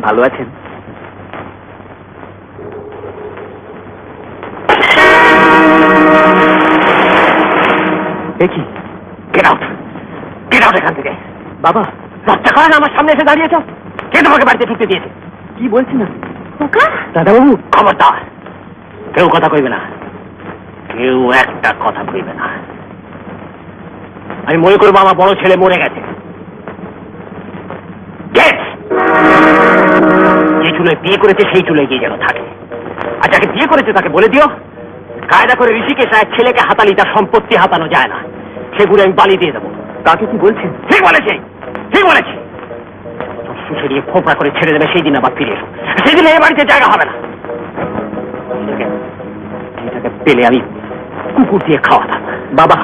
ভালো আছেন? দেখি, গেট আউট এখান থেকে। বাবা, লজ্জা করে না আমার সামনে এসে দাঁড়িয়েছ? কে তোমাকে বাড়িতে ঢুকতে দিয়েছে? কি বলছি না দাদাবাবু? খবরদার, কেউ কথা কইবে না, কেউ একটা কথা কইবে না। আমি মনে করবো আমার বড় ছেলে মরে গেছে। যে চুলে বিয়ে করেছে সেই চুলে গিয়ে যেন থাকে। আর যাকে বিয়ে করেছে তাকে বলে দিও, কায়দা করে ঋষিকেশ রায়ের ছেলেকে হাতালি তার সম্পত্তি হাতানো যায় না, সেগুলো আমি বালি দিয়ে দেবো। তাকে কি বলছেন? ঠিক বলেছে, ঠিক বলেছে। শুষে দিয়ে খোপড়া করে ছেড়ে দেবে, সেই দিন আবার ফিরে এসো। সেদিন এ বাড়িতে জায়গা হবে না। এটাকে পেলে আমি কুকুর দিয়ে খাওয়াতাম। বাবা,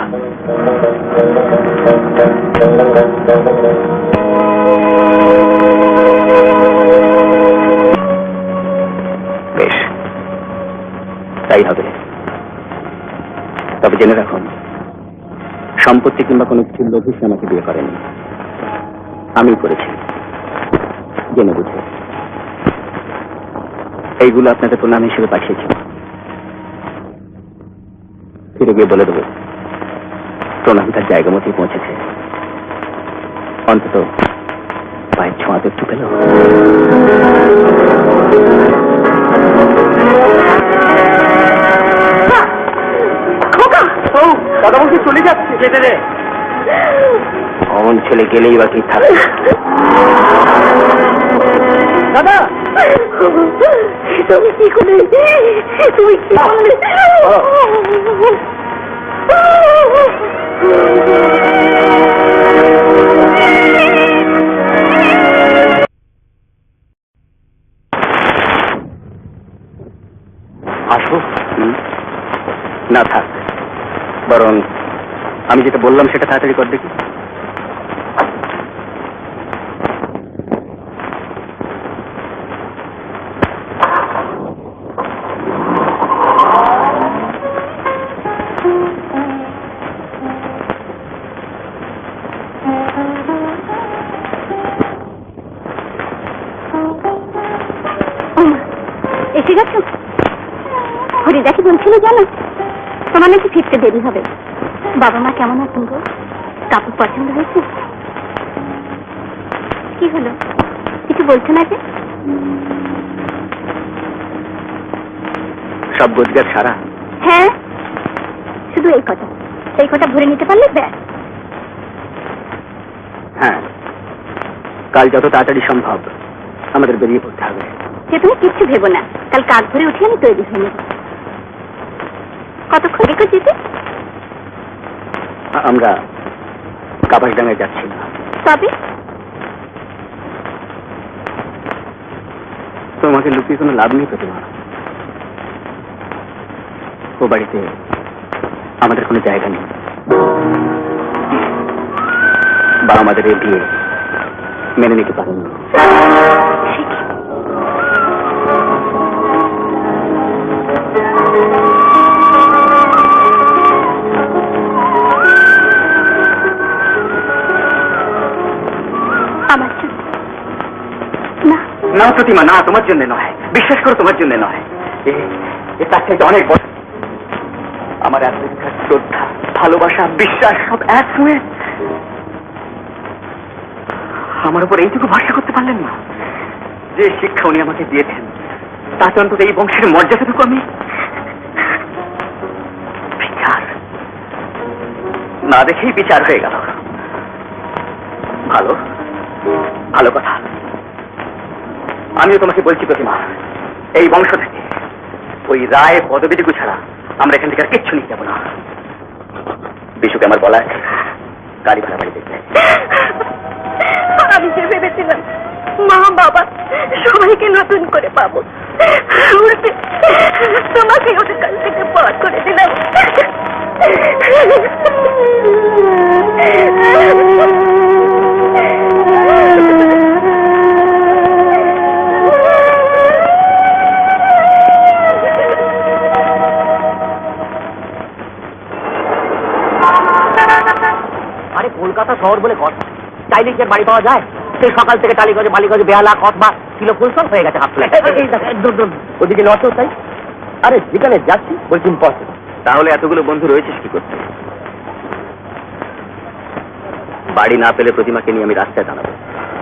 বেশ, তাই হবে। তবে জেনে রাখুন, সম্পত্তি কিংবা কোনো কিছুর লোভে সে আমাকে বিয়ে করেনি, আমি করেছি জেনে বুঝে। এইগুলো আপনাদের প্রণাম হিসেবে পাঠিয়েছি। ফিরে গিয়ে বলে দেবো প্রণাম তার জায়গা মতোই পৌঁছেছে। অন্তত পায়ের ছোঁয়াতে একটু পেল। দাদা বলতে চলে যাচ্ছে, যেতে দে। অমন ছেলে গেলেই বা কি থাকে। দাদা, তুমি কি করলে? তুমি কি করলে? আসো। না থাক, বরং আমি যেটা বললাম সেটা তাড়াতাড়ি কর দেখি। এসে গেছো? হরিদা কি বলছিল জানো, তোমার নাকি ফিরতে দেরি হবে। বাবা মা কেমন আছেন গো? কাপড় পছন্দ হয়েছে? কি হলো, কিছু বলছো না যে? সব রোজগার সারা? হ্যাঁ, শুধু এই কথা ভরে নিতে পারলে ব্যাস। হ্যাঁ, কাল যত তাড়াতাড়ি সম্ভব আমাদের বেরিয়ে পড়তে হবে। সে তুমি কিচ্ছু ভেবো না, কাল কাক ধরে উঠে আমি তৈরি হয়ে নেব। কতক্ষণ রেখে যেতে? আমরা কাপাসডাঙ্গায় যাচ্ছি না। তবে তোমাকে লুকিয়ে কোনো লাভ নেই প্রতিমা। ও বাড়িতে আমাদের কোনো জায়গা নেই, বা আমাদের এই বিয়ে মেনে নিতে পারেনি। আমার জন্য না। না প্রতিমা, না, তোমার জন্য নয়, বিশ্বাস করো তোমার জন্য নয়। তার চাইতে অনেক বড়। আমার এতদিনকার শ্রদ্ধা, ভালোবাসা, বিশ্বাস সব এক হয়ে আমার উপর এইটুকু ভরসা করতে পারলেন না? যে শিক্ষা উনি আমাকে দিয়েছেন তাতে অন্তত এই বংশের মর্যাদাটুকু আমি বিচার না দেখেই বিচার হয়ে গেল। ভালো ভালো কথা। আমিও তোমাকে বলছি প্রতিমা, এই বংশ থেকে ওই রায় পদবিটুকু ছাড়া আমরা এখান থেকে আর কিচ্ছু নিয়ে যাবো না। বিশুকে আমার বলা আছে গাড়ি ভাড়া বাড়ি দেখবে। আমি যে ভেবেছিলাম মা বাবা সবাইকে নতুন করে পাবো, উল্টে তোমাকে ওদের কাছ থেকে পথ করে দিলাম। আরে কলকাতা শহর বলে কথা, চাইলে কি আর বাড়ি পাওয়া যায়? সেই সকাল থেকে টালিগঞ্জে বালিগঞ্জে বেহালা কসবা কিলো ফুলসল হয়ে গেছে হাত ওদিকে নষ্ট তাই। আরে যেখানে যাচ্ছি বলছি ইম্পসিবল। তাহলে এতগুলো বন্ধু রয়েছিস কি করতে? বাড়ি না পেলে প্রতিমাকে নিয়ে আমি রাস্তায় দাঁড়াবো।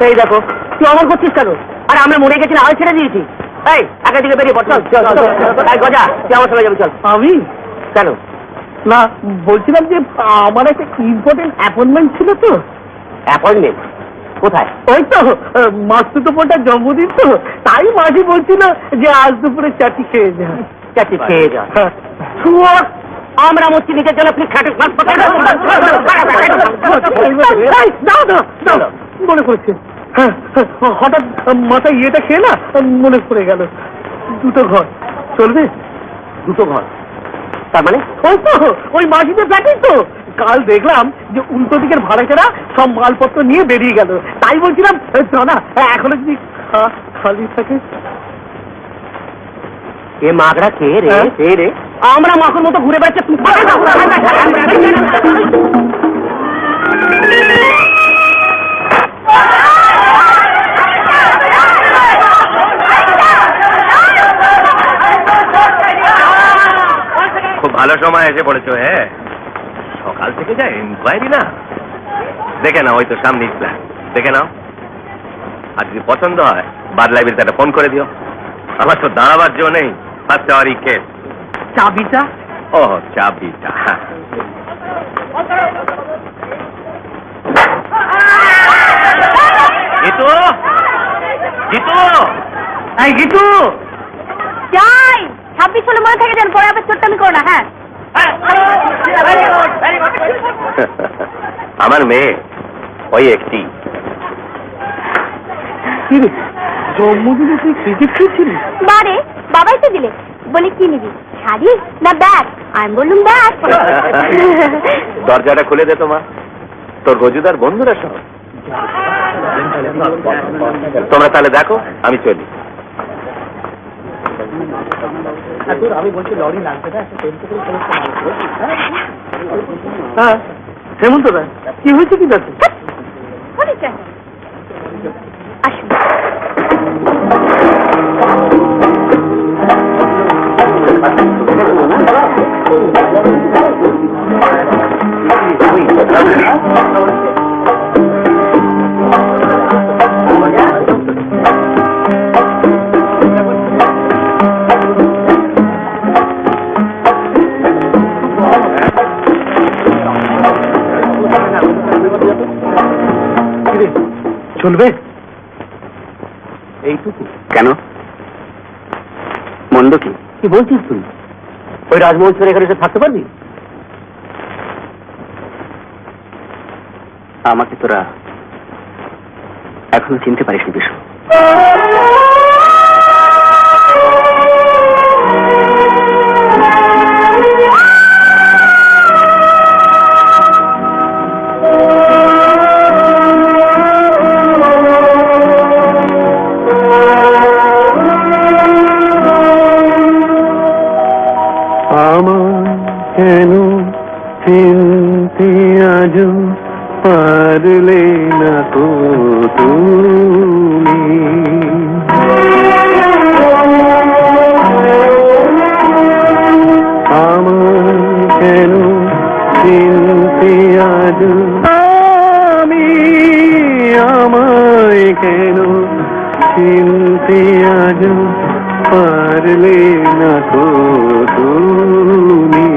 এই দেখো তুই অমর করছিস কেন? আর আমরা মনে গেছি না, আগে ছেড়ে দিয়েছি। এই একা দিকে বেরিয়ে পড়, চল চল গজা, তুই আমার সঙ্গে যাবি, চল। আমি কেন? না বলছিলাম যে আমার একটা ইম্পর্টেন্ট অ্যাপয়েন্টমেন্ট ছিল তো। অ্যাপয়েন্টমেন্ট কোথায়? ওই তো মাসুতো পোটার জন্মদিন তো, তাই মাঝি বলছিল যে আজ দুপুরে চাটি খেয়ে যা। চাটি খেয়ে যা? আমরা মরছি নিজের জন্য, আপনি মনে করেছে হঠাৎ মাথায় ইয়েটা খেয়ে না মনে পড়ে গেল। দুটো ঘর চলবে? দুটো ঘর তার মানে? ওই তো ওই মাঝিদের ফ্ল্যাটেই তো। কাল দেখলাম যে উল্টো দিকের ভাড়াটেরা সব মালপত্র নিয়ে বেরিয়ে গেল, তাই বলছিলাম না এখনো যদি খালি থাকে। এ মাগরা কে রে? কে রে? আমরা মাখন মতো ঘুরে বেড়াচ্ছে। খুব ভালো সময় এসে পড়েছো। হ্যাঁ, সকাল থেকে যা এনকোয়ারি না, দেখে নাও, ওই তো সামনে ফ্ল্যাট, দেখে নাও। আর যদি পছন্দ হয় বার লাইব্রেরিতে একটা ফোন করে দিও। আমার তো দাঁড়াবার জন্য নেই, ফার্স্ট আওয়ারই কেস। চাবিটা? ও চাবিটা, জিতু, জিতু, এই গিটু যাই 26 হলে মনে থেকে যান, পরে আবার চোট্টামি করো না। হ্যাঁ আমার মেয়ে ওই একটি। জন্মদিনে তুই ক্রিকেট খেলছিলি? বারে বাবাই তো দিলে, বলে কি নিবি, শাড়ি না ব্যাগ? আমি বললাম ব্যাগ। দরজাটা খুলে দে তোমার, তোর রজুদার বন্ধুরা সব। তোমরা তাহলে দেখো, আমি চলি। আমি বলছি লরি লাগবে না, হ্যাঁ হেমন্ত দা কি হয়েছে কি দেখো? আসুন। চলবে এইটুকু? কেন, মন্দ কি? কি বলছিস তুই? ওই রাজমহল ছেড়ে এখানে এসে থাকতে পারবি? আমাকে তোরা এখনো চিনতে পারিসনি বিশু। কেন চিনতে আজ পারলে না তো তুমি? আমার আজ আমি আমায় কেন চিনতে আজ পারলে না তো তুমি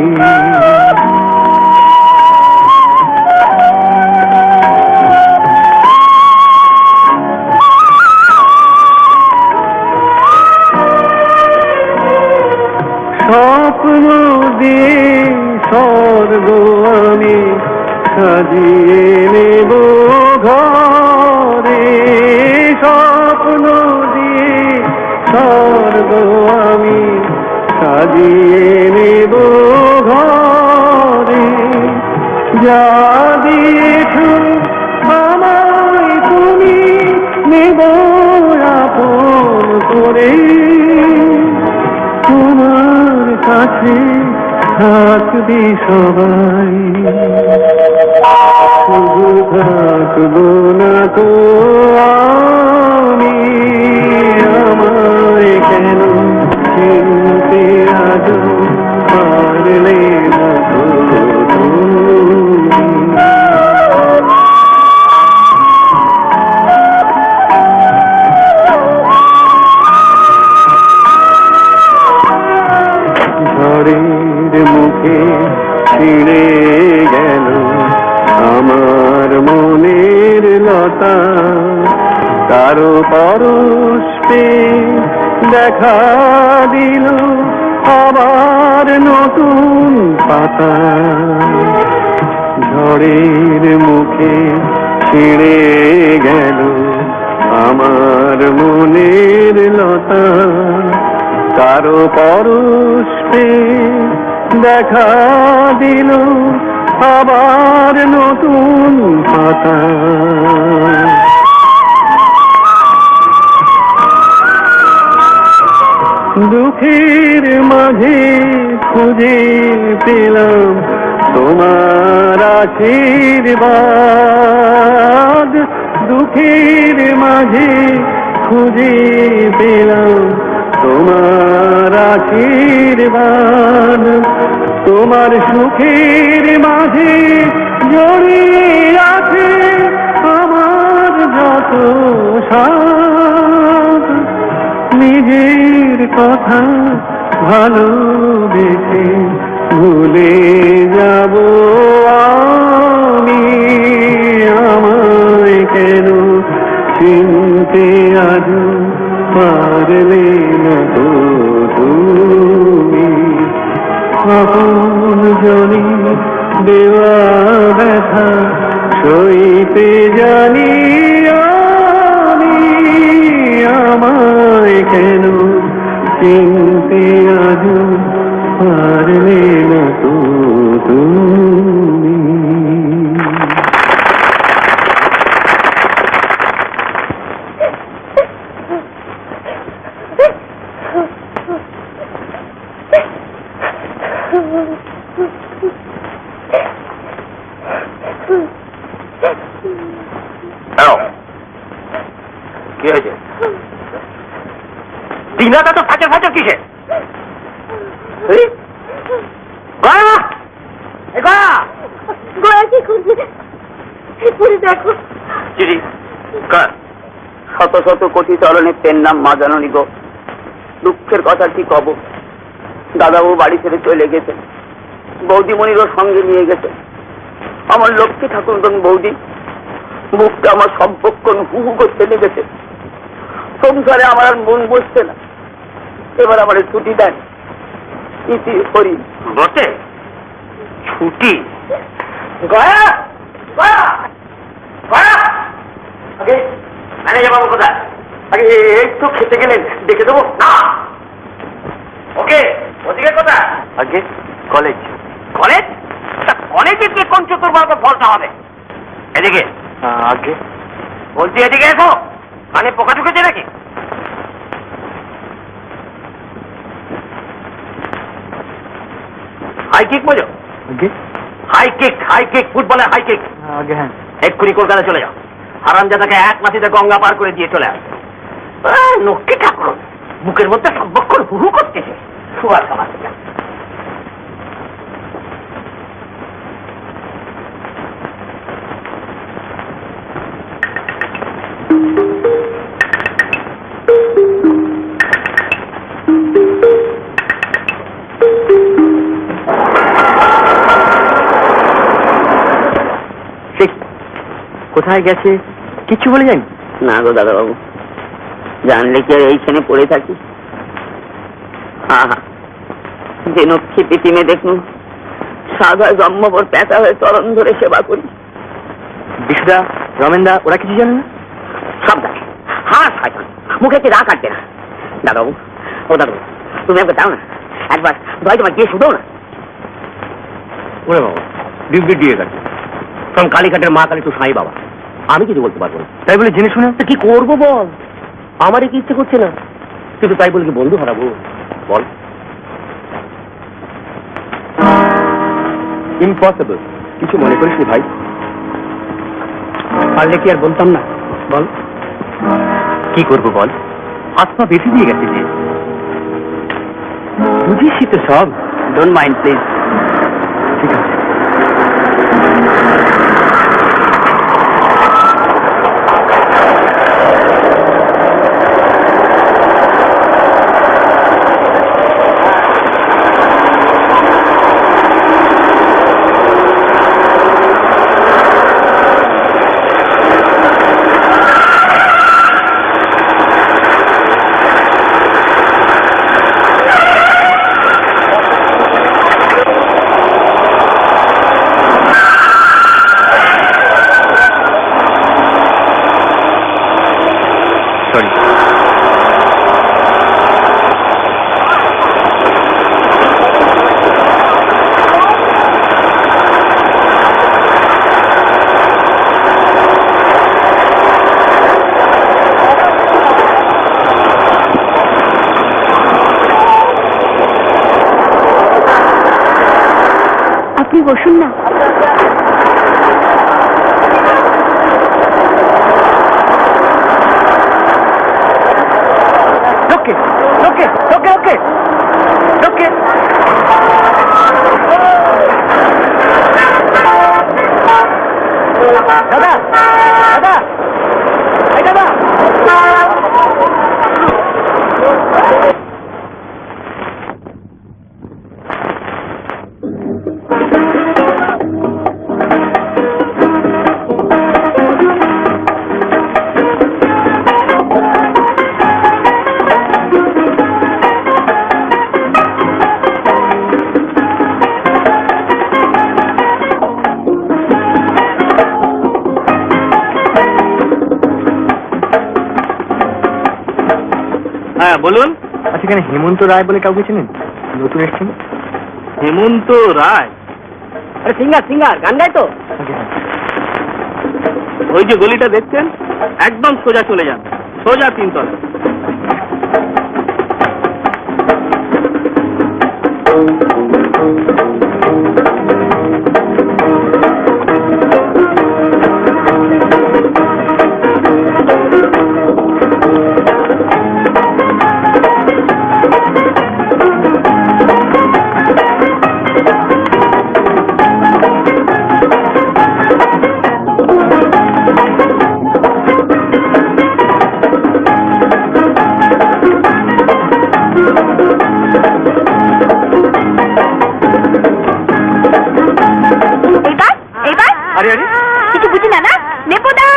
স্বপ্ন দিয়ে স্বর্গ আমি সাজিয়ে নেব ঘরে স্বপ্ন দিয়ে স্বর্গ আমি সাজিয়ে নেব ঘরে যা দিয়েছ আমায় তুমি নেব আপন করে তোমার কাছে থাকবি সবাই শুধু থাকবো না তো আমি আমায় কেন চিনতে আজ পারলে না তো ঝড়ের মুখে ছিঁড়ে গেল আমার মনের লতা কারো পরশে দেখা দিল আবার নতুন পাতা ঝড়ের মুখে ছিঁড়ে গেল আমার মনের লতা কারো পরশে দেখা দিল আবার নতুন পাতা দুঃখের মাঝে খুঁজে পেলাম তোমার আশীর্বাদ দুঃখের মাঝে খুঁজে পেলাম তোমার আশীর্বাদ তোমার সুখের মাঝে জড়িয়ে আছে আমার যত সাথ নিজের কথা ভালোবেসে ভুলে যাব আমি আমায় কেন চিনতে আজ পারলে না তো তুমি আপন জনি দেওয়া ব্যথা সইতে জানি আমি আমায় কেন চিনতে আজ পারলে না তো তুমি কি হয়েছে দিনাটা তো ফাঁচে ফাঁচে কিসে শত শত কোটি চরণে পেন নাম মা জাননী গো দুঃখের কথা কি কব দাদাবু বাড়ি ছেড়ে চলে গেছে বৌদিমণিরও সঙ্গে নিয়ে গেছে আমার লক্ষ্মী ঠাকুর বৌদি মুখটা আমার সম্পক্ষণ হু হু করতে লেগেছে সংসারে আমার আর মন বসছে না এবার আমার ছুটি দেন ইতি করি বসে ছুটি গয়া গয়া গয়া আগে ম্যানেজার বাবু কোথায় আগে একটু খেতে গেলেন দেখে দেবো না ওকে ওদিকে কোথায় আগে কলেজ কলেজ কলেজে কি কোন চতুর্ভাগে ফলটা হবে এদিকে আগে বলছি এদিকে এসো কানে পোকা ঢুকেছে নাকি হাই কিক বোঝো হাই কিক ফুটবলের হাই কিক আগে হ্যাঁ এক্ষুনি কলকাতা চলে যাও হারামজাদাকে এক মাসিতে গঙ্গা পার করে দিয়ে চলে আসবে লক্ষ্মী ঠাকুর বুকের মধ্যে সর্বক্ষণ হু হু করতেছে শুয়ার সমাজ কোথায় গেছে কিচ্ছু বলে যায়নি? না গো দাদাবাবু, জানলে কি আর এইখানে পড়ে থাকি? হ্যাঁ হ্যাঁ, যে নক্ষী পিতিমে দেখুন সাদা জন্মভর প্যাঁচা হয়ে চরণ ধরে সেবা করি। বিশুদা, রমেনদা ওরা কিছু জানে না? সব জানে। হ্যাঁ শয়তান, মুখে কি রাগ কাটবে না। দাদাবাবু, ও দাদাবাবু, তুমি একবার দাও না, একবার দয় তোমার গিয়ে শুধো না। ওরে বাবা, দিব্যি দিয়ে গেছে। কারণ কালীঘাটের মা কালী তো সাই বাবা, আমি কিছু বলতে পারবো না। তাই বলে জেনে শুনে কি করবো বল, আমারই কি ইচ্ছে করছে না, কিন্তু তাই বলে কি বন্ধু হারাবো বল? ইম্পসিবল। কিছু মনে করিস নি ভাই? পারলে কি আর বলতাম না, বল। কি করবো বল, হাত পা বেঁধে দিয়ে গেছে যে। বুঝিসই তো সব। Don't mind please. ঠিক আছে। আপনি বসুন না। ওকে ওকে ওকে ওকে ওকে। দাদা দাদা, এই দাদা, হ্যাঁ বলুন। আচ্ছা, এখানে হেমন্ত রায় বলে কাউকে চেনেন? নতুন এসছেন। হেমন্ত রায়? আরে সিঙ্গার সিঙ্গার, গান গায় তো। ওই যে গলিটা দেখছেন, একদম সোজা চলে যান, সোজা 3 তলা। আরে আরে, কিছু বুঝি না না। নেপো দা,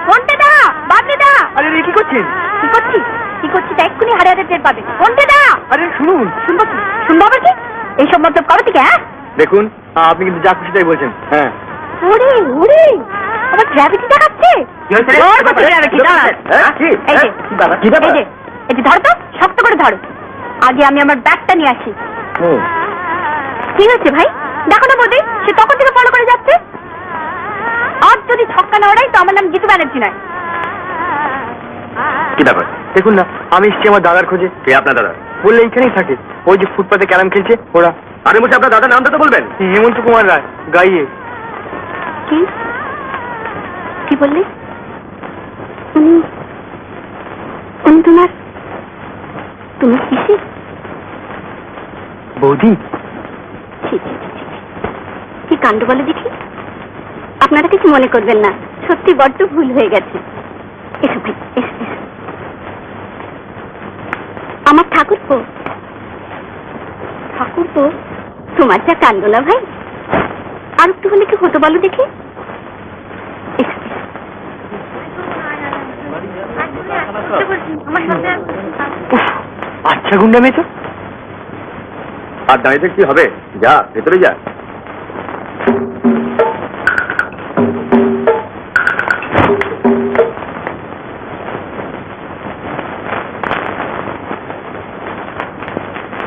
ফোনটা দা, বাদে দা। আরে রে, কি করছেন? কি করছি কি করছি তা এক্ষুনি হারে হারে টের পাবে। ফোনটা দা। আরে শুনুন। শুনবো কি, শুনবো আবার কি? এইসব মতলব কবে থেকে? হ্যাঁ দেখুন, আপনি কিন্তু যা খুশি তাই বলছেন। হ্যাঁ, ওরে ওরে, আমার গ্র্যাভিটি দেখাচ্ছে। ওর কথা gravity, দাঁড়া। এই যে, এই যে ধরো তো, শক্ত করে ধরো। আগে আমি আমার ব্যাগটা নিয়ে আসি। কি হয়েছে ভাই? দেখো না বৌদি, সে তখন থেকে ফলো করে যাচ্ছে। আজ যদি ছক্কা না ওড়াই তো আমার নাম জিতু ব্যানার্জি নয়। কি ব্যাপার? দেখুন না, আমি এসছি আমার দাদার খোঁজে। কে আপনার দাদা? বললে এইখানেই থাকে, ওই যে ফুটপাতে ক্যারাম খেলছে ওরা। আরে বলছি, আপনার দাদার নামটা তো বলবেন। হেমন্ত কুমার রায়, গাইয়ে। কি কি বললি? উনি উনি তোমার তোমার শিশির? বৌদি, ছি, ছি, ছি, ছি, ছি। কি কাণ্ড বলে দেখি। আপনারা কিছু মনে করবেন না, সত্যি বড্ড ভুল হয়ে গেছে। এসো ভাই, এসো এসো। আমার ঠাকুরপো, ঠাকুরপো, তোমার যা কাণ্ড না ভাই। আর একটু হলে কি হতো বলো দেখি। এসো এসো। আচ্ছা গুন্ডা মেয়েছো, আর দাঁড়িয়ে থাকতে হবে, যা ভেতরে যা।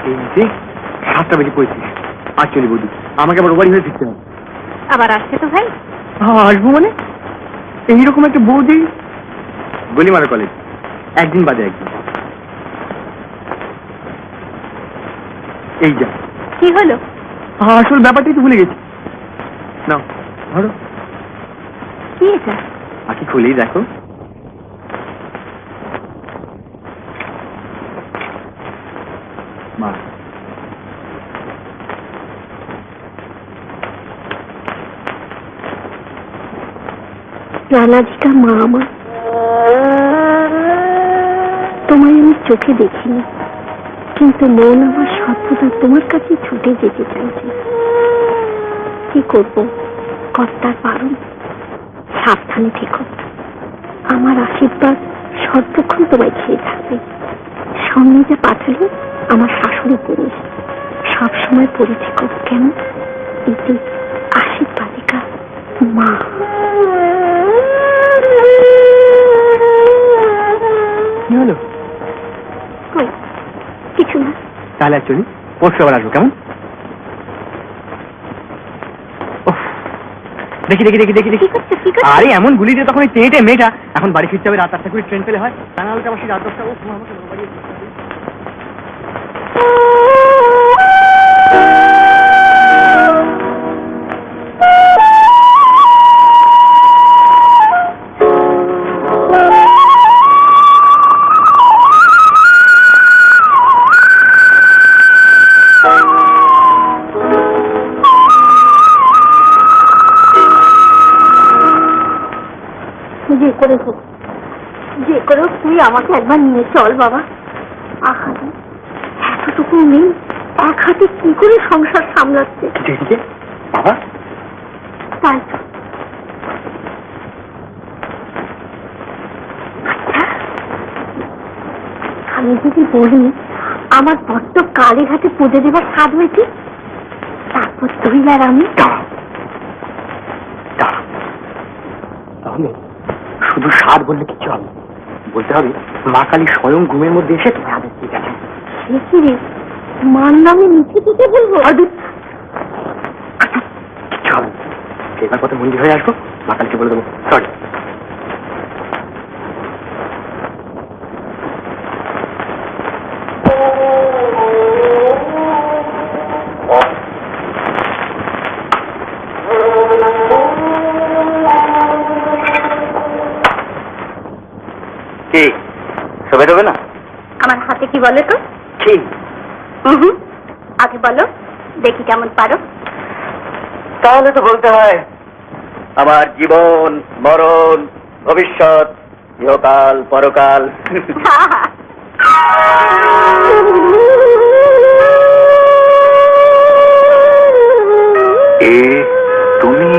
এই যে 7টা বেজে 35, আর চলি বৌদি, আমাকে আবার ওভারি হয়ে ফিরতে হবে। আবার আসছে তো ভাই? আসবো মানে এইরকম একটা বৌদি, গলিমারা কলেজ, একদিন বাদে একদিন। এই যা, কি হলো? আসল ব্যাপারটাই তো ভুলে গেছি। নাও ধরো, কি এটা? আঁকি খুলেই দেখো। মা, রানাধিকা মা আমার, তোমায় আমি চোখে দেখিনি, কিন্তু মন আমার সর্বদা তোমার কাছে ছুটে যেতে চাইছে। কি করব, কর্তার পারণ। সাবধানে থেকো, আমার আশীর্বাদ সর্বক্ষণ তোমায় খেয়ে থাকবে। সঙ্গে যা পাঠালে আমার শাশুড়ি জিনিস, সবসময় পড়ে থেকো কেমন? এতে আশীর্বাদিকা মা। কি হলো? কিছু না। তাহলে চলি, পরশু আবার আসবো, কেমন? দেখি দেখি দেখি দেখি দেখি, আরে এমন গুলি দিয়ে তখন টেঁটে মেয়েটা, এখন বাড়ি ফিরতে হবে, রাত 8টা করে ট্রেন পেলে হয়, তা না হলে আমার সেই রাত 10টা। ও আমাকে বাড়ি যে করে তুই আমাকে একবার নিয়ে চল বাবা। আহা, এতটুকু নেই, এক হাতে কি করে সংসার সামলাচ্ছে। বাবা, তাই তো। আচ্ছা, আমি যদি বলি আমার বড্ড কালী ঘাটে পুজো দেবার স্বাদ হয়েছে, তারপর তুই আর আমি। তাহলে শুধু স্বাদ বললে কিছু হবে, বলতে হবে মা কালী স্বয়ং ঘুমের মধ্যে এসে তোমার আদেশ দিয়ে গেছে। সে কি রে, মার নামে নিচে দিতে বলবো? আচ্ছা কিচ্ছু হবে, এবার কত মন্দির হয়ে আসবো, মা কালীকে বলে দেবো সরি। কি সবে দেবে না? আমার হাতে কি বলো তো? কি? আগে বলো দেখি কেমন পারো। তাহলে তো বলতে হয় আমার জীবন মরণ ভবিষ্যৎ ইহকাল পরকাল। তুমি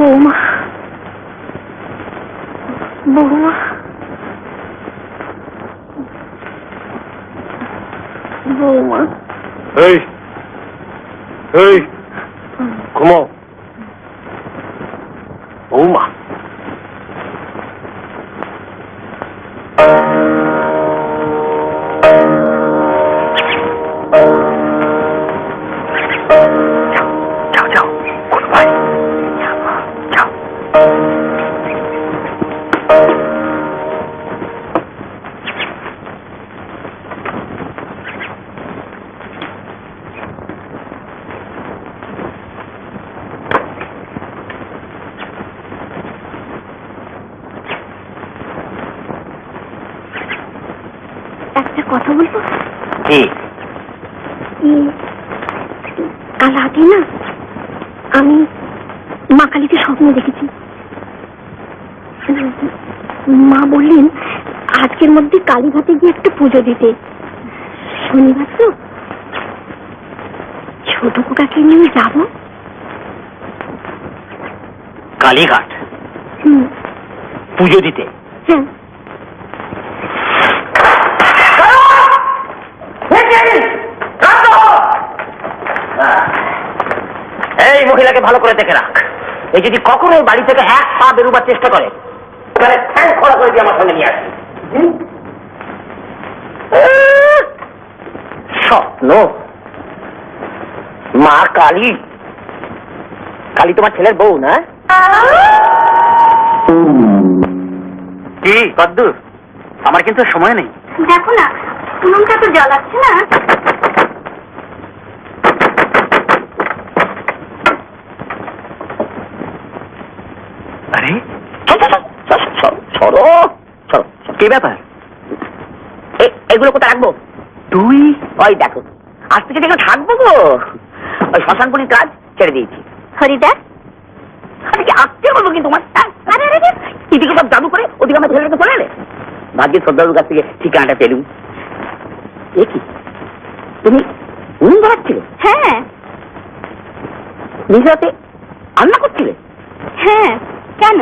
বৌমা, বৌমা, বৌমা। এই এই ঘুমাও বৌমা। যাও যাও কোন ভাই, যাও যাও। একটা কথা বলবো? কি? কাল রাতে না আমি মা কালীকে স্বপ্ন দেখেছি। মা বললেন আজকের মধ্যে কালীঘাটে গিয়ে একটু পুজো দিতে। শনিবার তো, ছোট খোকাকে নিয়ে যাব। কালীঘাট পুজো দিতে? হ্যাঁ। এই মহিলাকে ভালো করে দেখে রাখ। এই যদি কখনো এই বাড়ি থেকে এক পা বেরোবার চেষ্টা করে তাহলে ঠ্যাং খোলা করে দিয়ে আমার সঙ্গে নিয়ে আসি। স্বপ্ন? মা কালী? কালী তোমার ছেলের বউ না? কি কদ্দুর? আমার কিন্তু সময় নেই। দেখো না, উনুনটা তো জ্বলাচ্ছে না। আরে সরো সরো। কি ব্যাপার? এগুলো কোথায় রাখবো? তুই ওই দেখো, আজ থেকে যেখানে থাকবো গো, ওই শ্মশানপুরির কাজ ছেড়ে দিয়েছি। হরিদা, আমি কি আজকে বলবো কিন্তু তোমার? এদিকে সব জাদু করে ওদিকে আমার ছেলেকে চলে এলে। ভাগ্যের শ্রদ্ধালুর কাছ থেকে ঠিকানাটা পেলুম। এ কি, তুমি উনুন ধরাচ্ছিলে? হ্যাঁ। নিজ রাতে রান্না করছিলে? হ্যাঁ, কেন?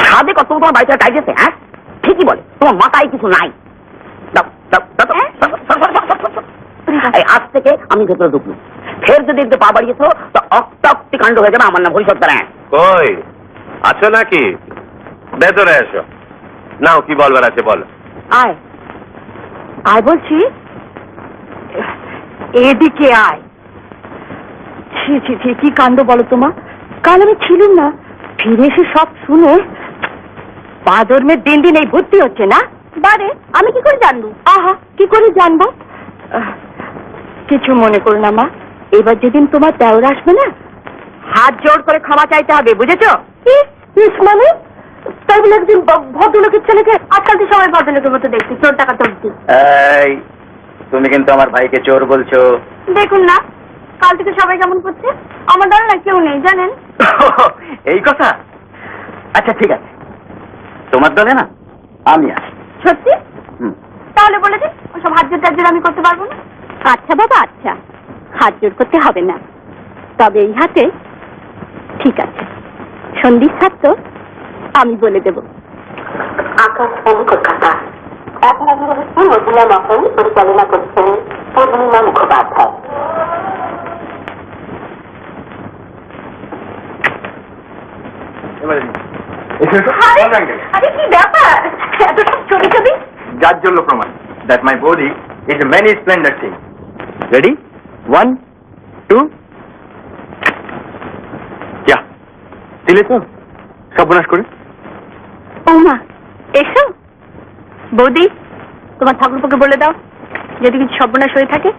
সাদে কত তোমার বাড়িতে টাই গেছে? হ্যাঁ, ঠিকই বলে, তোমার মাথায় কিছু নাই। দাও, দাও, দাও, দাও, দাও, দাও, দাও, দাও, দাও, দাও। এই আজ থেকে আমি ভেতরে ঢুকলো, ফের যদি একটু পা বাড়িয়েছো তো অক্তি কাণ্ড হয়ে যাবে। আমার নাম ভবিষ্যৎ তারা। কই আছো নাকি? ভেতরে এসো। নাও, কি বলবার আছে বলো। আয় আয় বলছি, এদিকে আয়। ছি ছি ছি, কি কাণ্ড বলো তোমার। কাল আমি ছিলাম না, ফিরে এসে সব শুনে বাদরমের দিন দিন এই ভর্তি হচ্ছে না। বারে আমি কি করে জানবো? আহা, কি করে জানবো? কিছু মনে করো না মা, এবার যেদিন তোমার দেওর আসবে না, হাত জোড় করে ক্ষমা চাইতে হবে, বুঝেছো? মানে তাই বলে একদিন ভদ্রলোকের ছেলেকে, আজকাল তো সবাই ভদ্রলোকের মতো দেখছি, চোর টাকা চলছি। এই, তুমি কিন্তু আমার ভাইকে চোর বলছো। দেখুন না, কাল থেকে সবাই কেমন করছে। আমার দ্বারা না কেউ নেই, জানেন? এই কথা? আচ্ছা ঠিক আছে, তোমার দলে না আমি আসি। সত্যি? তাহলে বলে দিন, ওসব হাত জোর টাত জোর আমি করতে পারবো না। আচ্ছা বাবা, আচ্ছা, হাত জোর করতে হবে না, তবে এই হাতে ঠিক আছে। সন্ধির ছাত্র আমি বলে দেব। আকাশবাণী কলকাতা, আপনারা হচ্ছেন মহিলা মহল, পরিচালনা করছেন পূর্ণিমা মুখোপাধ্যায়। আরে কি ব্যাপার, এত সব ছবি ছবি? যার জন্য প্রমাণ that my body is a many splendid thing. Ready? 1, 2, যা দিলে তো সর্বনাশ করে। ও মা, এসো। বৌদি, তোমার ঠাকুরপোকে বলে দাও, যদি কিছু সর্বনাশ হয়ে থাকে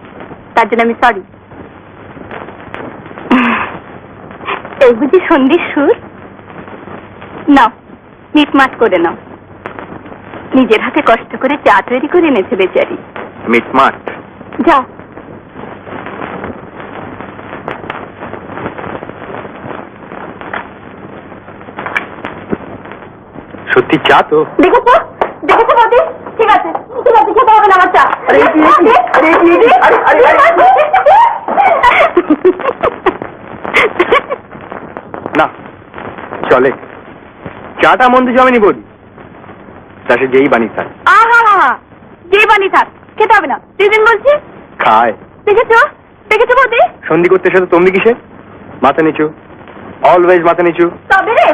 তার জন্য আমি সরি। এই বুঝি সন্ধির সুর? নাও, মিটমাট করে নাও। নিজের হাতে কষ্ট করে চা তৈরি করে এনেছে বেচারি। মিটমাট? যাও। সত্যি চা তো? দেখেছো দেখেছো বৌদি, ঠিক আছে ঠিক আছে, খেতে হবে না আমার চা। না চলে, চাটা মন্দ জমেনি বলি, তা সে যেই বানিয়ে থাক। আহা, যে বানিয়ে থাক, খেতে হবে না, দিদিন বলছি। খায়। দেখেছো দেখেছো বৌদি? সন্ধি করতে এসে তো তুমি কিসে? মাথা নিচু, অলওয়েজ মাথা নিচু। তবে রে,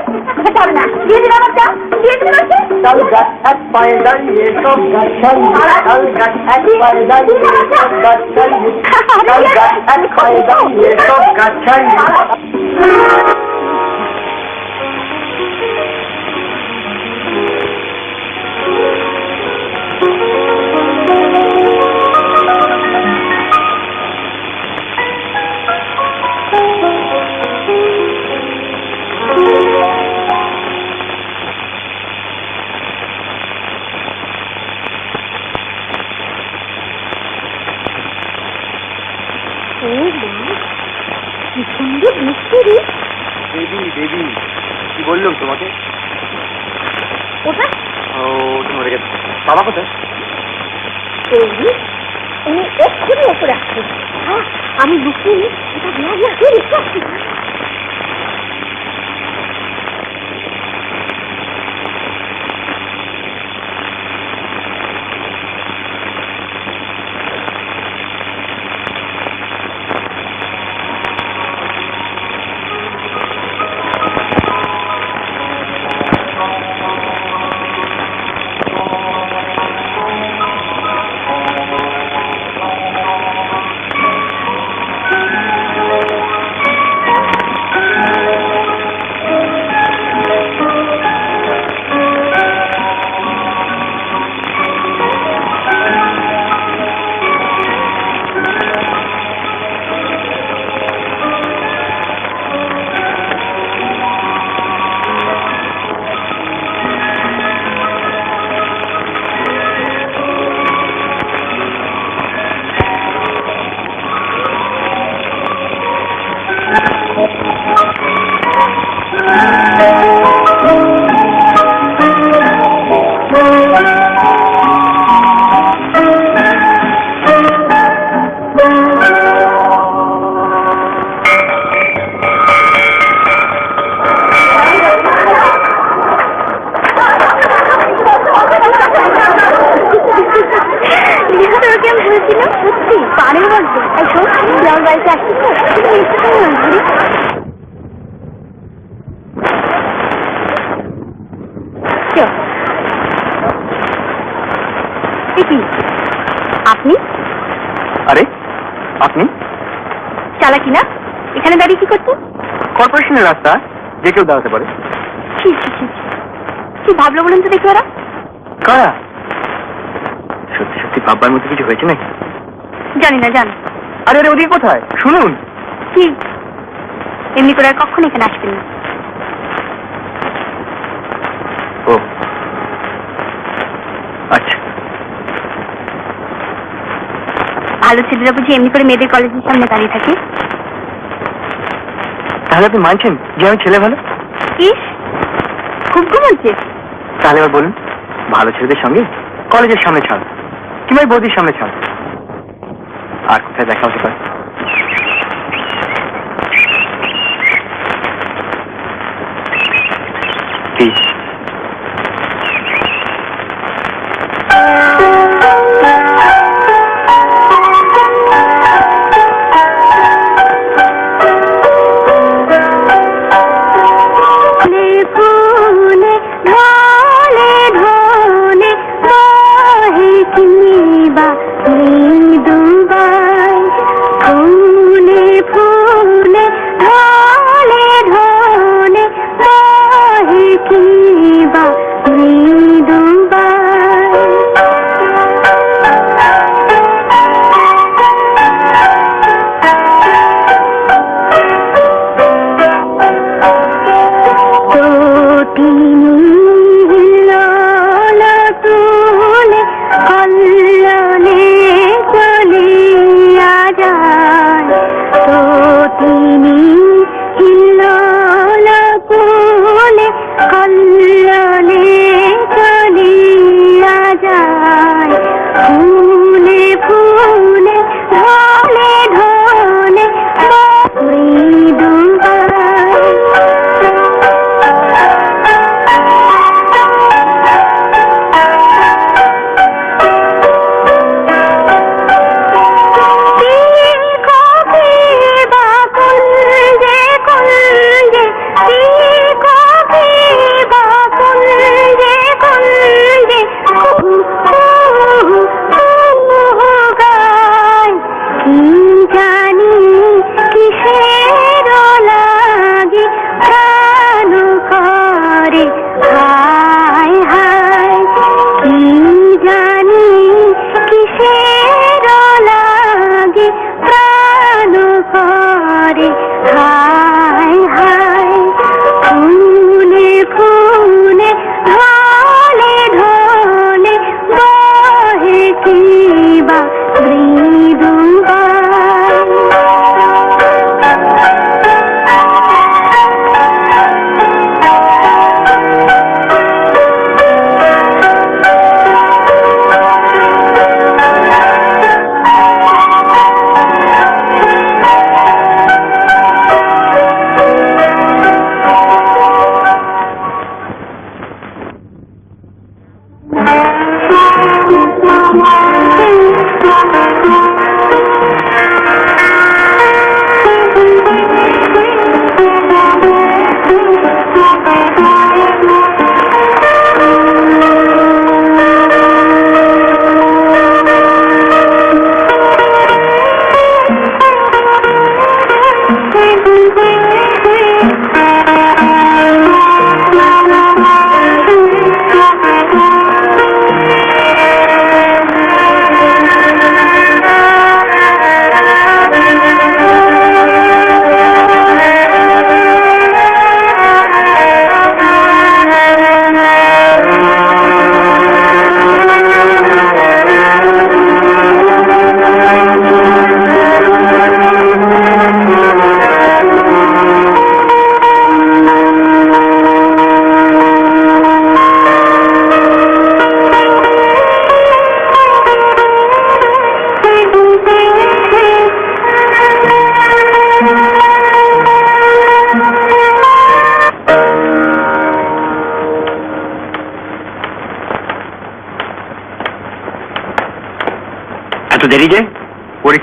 খেতে হবে না, দিয়ে দিন আমার চা, দিয়ে দিন বলছি। কাল গাছ এক পায়ে দাঁড়িয়ে সব গাছ ছাড়িয়ে, কাল গাছ এক পায়ে দাঁড়িয়ে সব গাছ ছাড়িয়ে, কাল গাছ এক পায়ে দাঁড়িয়ে সব গাছ ছাড়িয়ে। কি সুন্দর মিষ্টি রে। দেবী দেবী, কি বললাম তোমাকে? কোথায়? ও ওটা মরে গেছে। বাবা কোথায়? উনি এক্ষুনি ওপরে আসছে। হ্যাঁ, আমি লুকিয়ে এটা দিয়ে আসছি। পানির মধ্যে আমার বাড়িতে আসছি তো আপনি? আরে আপনি চালাকি না? এখানে দাঁড়িয়ে কি করতে? কর্পোরেশনের রাস্তা, যে কেউ দাঁড়াতে পারে। কি ভাবলো বলেন তো দেখি ওরা? কারা? সত্যি সত্যি ভাববার মধ্যে কিছু হয়েছে নাকি? জানি না, জান। আরে আরে ওদিকে কোথায়? শুনুন। কি? এমনি করে আর কখন এখানে আসবেন না। ও আচ্ছা। ভালো ছেলেরা বুঝি এমনি করে মেয়েদের কলেজের সামনে দাঁড়িয়ে থাকে? তাহলে আপনি মানছেন যে আমি ছেলে ভালো? ইস, খুব ঘুমাচ্ছে। তাহলে এবার বলুন, ভালো ছেলেদের সঙ্গে কলেজের সামনে ছাড় কিংবা বৌদির সামনে ছাড়, আর কোথায় দেখা হতে পারে? কি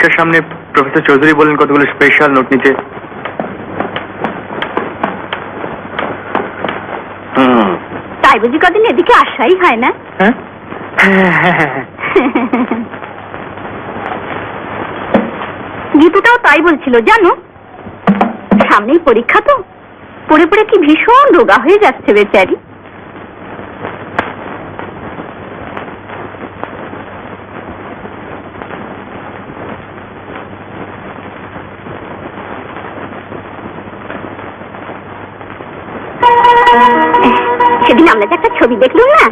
পরীক্ষার সামনে প্রফেসর চৌধুরী বললেন কতগুলো স্পেশাল নোট নিতে। তাই বুঝি কদিন এদিকে আসাই হয় না? হ্যাঁ গীতুটাও তাই বলছিল জানো, সামনেই পরীক্ষা তো পড়ে পড়ে কি ভীষণ রোগা হয়ে যাচ্ছে বেচারি। সেদিন আমরা যে একটা ছবি দেখলাম না,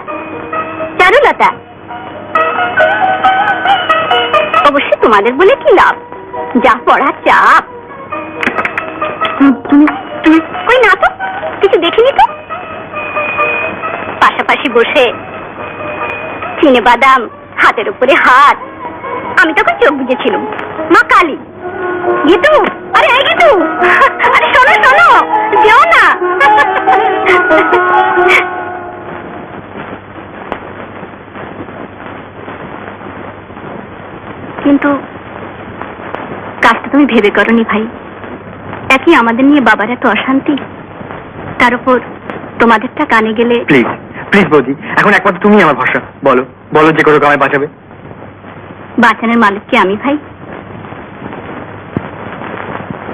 চারুলতা, অবশ্যই তোমাদের বলে কি লাভ, যা পড়ার চাপ। ওই না তো কিছু দেখিনি তো, পাশাপাশি বসে চিনে বাদাম, হাতের উপরে হাত, আমি তখন চোখ বুঝেছিলাম মা কালী। গীতু, আরে এই গীতু, আরে শোনো শোনো, যেও না। কিন্তু কাজটা তুমি ভেবে করনি ভাই, একই আমাদের নিয়ে বাবার এত অশান্তি, তার উপর তোমাদেরটা কানে গেলে। প্লিজ প্লিজ বৌদি, এখন একমাত্র তুমি আমার ভরসা, বলো বলো যে করে আমায় বাঁচাবে। বাঁচানোর মালিক কি আমি ভাই?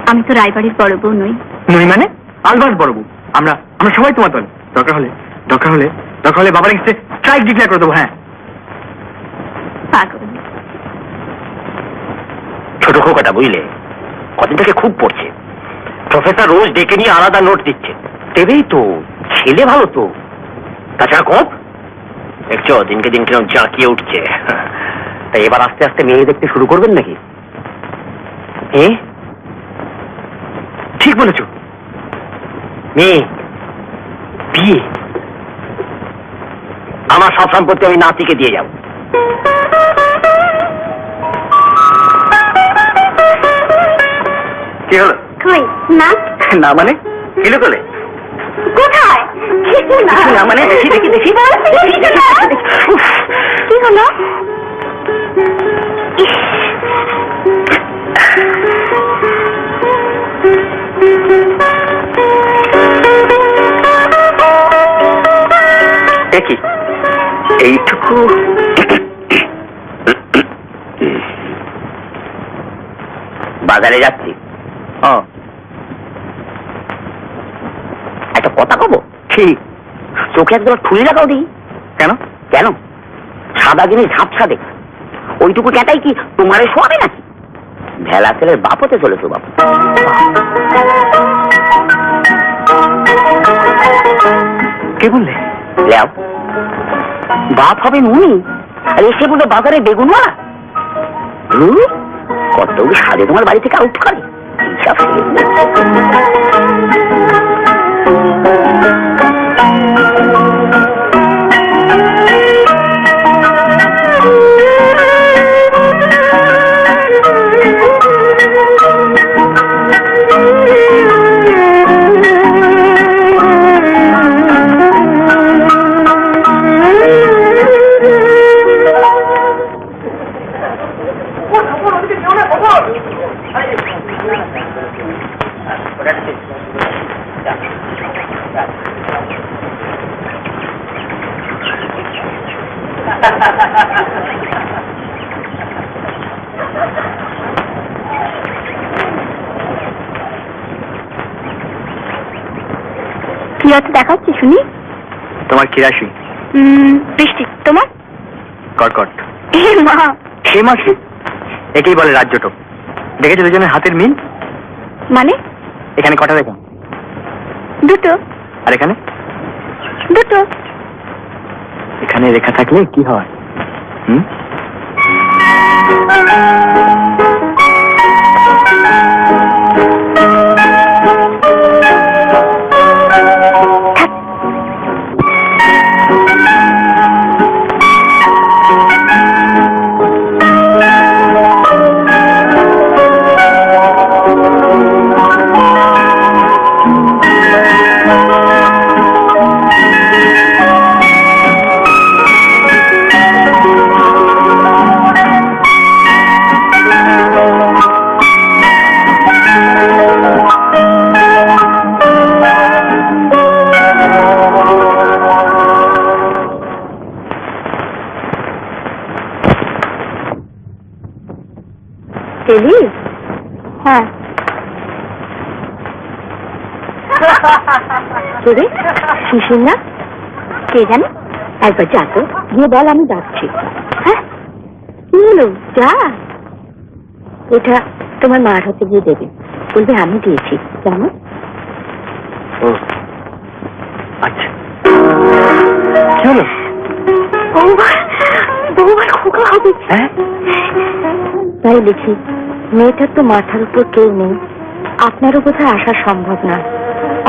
আমি তো রায়বাড়ির বড় বউ নই। নই মানে? আলবাস বড় বউ। আমরা আমরা সবাই তোমার দলে, দরকার হলে দরকার হলে দরকার হলে বাবার কাছে স্ট্রাইক ডিক্লেয়ার করে দেবো। হ্যাঁ পাগল। ছোট খোকাটা বুঝলে, কদিন থেকে খুব পড়ছে, প্রফেসর রোজ ডেকে নিয়ে আলাদা নোট দিচ্ছে, দেবেই তো, ছেলে ভালো তো। তাছাড়া কম দেখছো দিনকে দিন কিরম জাঁকিয়ে উঠছে। তাই এবার আস্তে আস্তে মেয়ে দেখতে শুরু করবেন নাকি? ঠিক বলেছো, মেয়ে বিয়ে, আমার সব সম্পত্তি আমি নাতিকে দিয়ে যাব। কি হলো? কই না না মানে কিলো করে কোথায়? কিছু না। কিছু না মানে? দেখি দেখি দেখি কিছু না। কি হলো? ইস, দেখি এইটুকু বাজারে যাচ্ছি, একটা কথা কব, ঠিক চোখে একদম ঠুলি লাগাও দিই। কেন? কেন? সাদা জিনিস ঝাপসা দেখ, ওইটুকু ক্যাটাই কি তোমারে শোয়াবে নাকি? ভেলা ছেলের বাপ হতে চলেছো বাপ। কে বললে? লেও বাপ হবেন উনি, আর এসে বলে বাজারে বেগুনওয়ালা। কত সাদে তোমার বাড়ি থেকে আউট করে এইসব। কি আছে দেখাচ্ছি শুনি? তোমার কিরাশি। বৃষ্টি। তোমার? কটকট। এ মা, সে মাসে একেই বলে রাজ্যটক। দেখেছো দুজনের হাতের মিল? মানে? এখানে কটা রেখা? দুটো। আর এখানে? দুটো। এখানে রেখা থাকলে কি হয়? তোরে শিশির না? কে জানে? একবার যা তো, গিয়ে বল আমি যাচ্ছি। হ্যাঁ কি হলো, যা। এটা তোমার মার হাতে গিয়ে দেবে, বলবে আমি দিয়েছি, জানো? আচ্ছা কি হলো? বৌমার খোকা হবে। হ্যাঁ তাই দেখি মেয়েটার তো মাথার উপর কেউ নেই, আপনারও বোধহয় আসা সম্ভব না,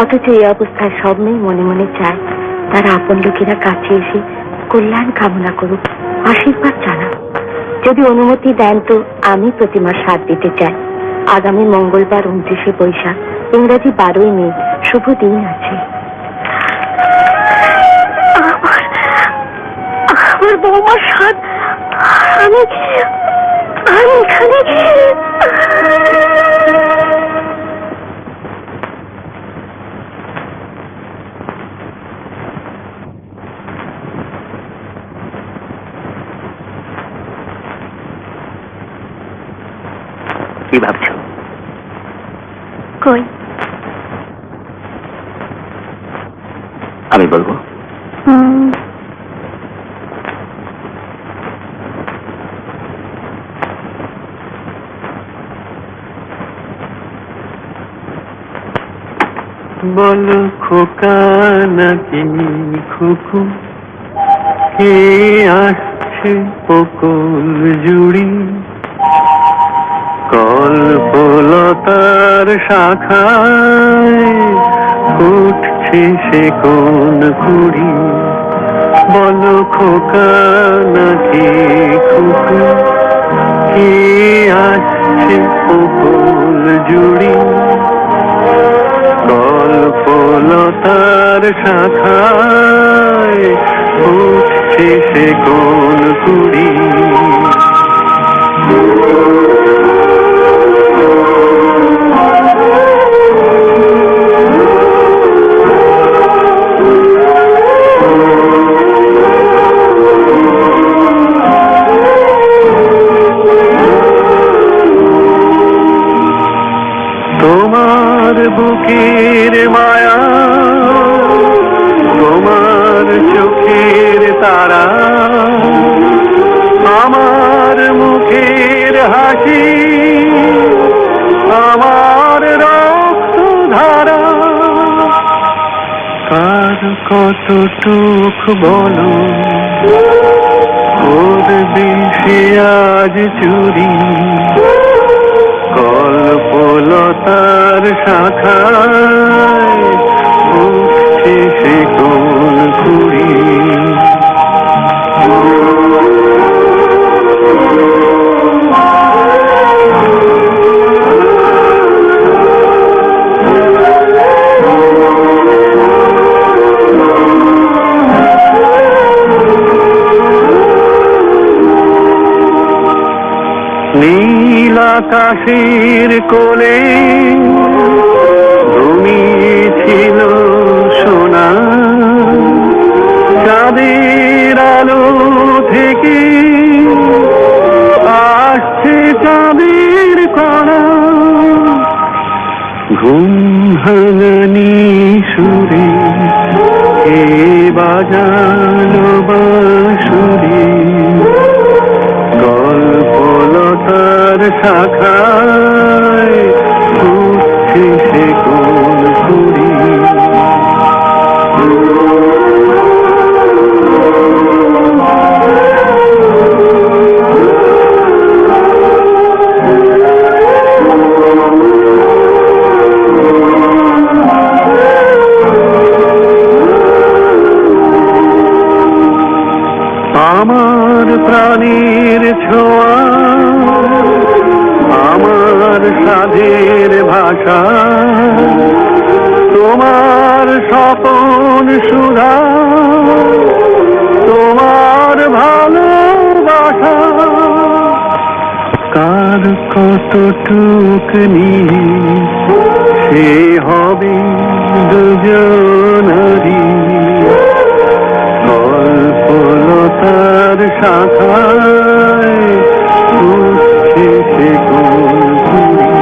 অথচ এই অবস্থায় সব মেয়ে মনে মনে চায় তারা আপন লোকেরা কাছে এসে কল্যাণ কামনা করুক, আশীর্বাদ জানাক। যদি অনুমতি দেন তো আমি প্রতিমার সাথ দিতে চাই। আগামী মঙ্গলবার 29শে বৈশাখ, ইংরাজি 12ই মে, শুভ দিন আছে। আমার বৌমার সাথ, আমি এখানে। কি ভাবছো? কই আমি বলবো। বলো খোকা নাকি খুকু, কে আসছে বকুল জুড়ি, কল্পলতার শাখায় ফুটছে সে কোন কুড়ি। বলো খোকা নাকি খুকু, কে আসছে বকুল জুড়ি, কল্পলতার শাখায় উঠছে সে কোন কুড়ি। তোমার বুকের মায়া, তোমার চোখের তারা, আমার মুখের হাসি, আমার রক্ত ধারা, কার কতটুক বলো করবে সে আজ চুরি, কল্পলতার শাখায় উঠছে সে কোন কুড়ি। নীল আকাশের কোলে ঘুমিয়েছিল সোনা, চাঁদের আলো থেকে আসছে চাঁদের কণা, ঘুম ভাঙানি সুরে কে বাজালো বাঁশুরি, কল্পলতার শাখায় উঠছে সে কোন কুড়ি। আমার প্রাণের ছোঁয়া, আমার সাধের ভাষা, তোমার স্বপন সুধা, তোমার ভালোবাসা, কার কতটুক নিয়ে সে হবে দুজনারি, কল্পলতার শাখায় উঠছে সে কোন কুড়ি।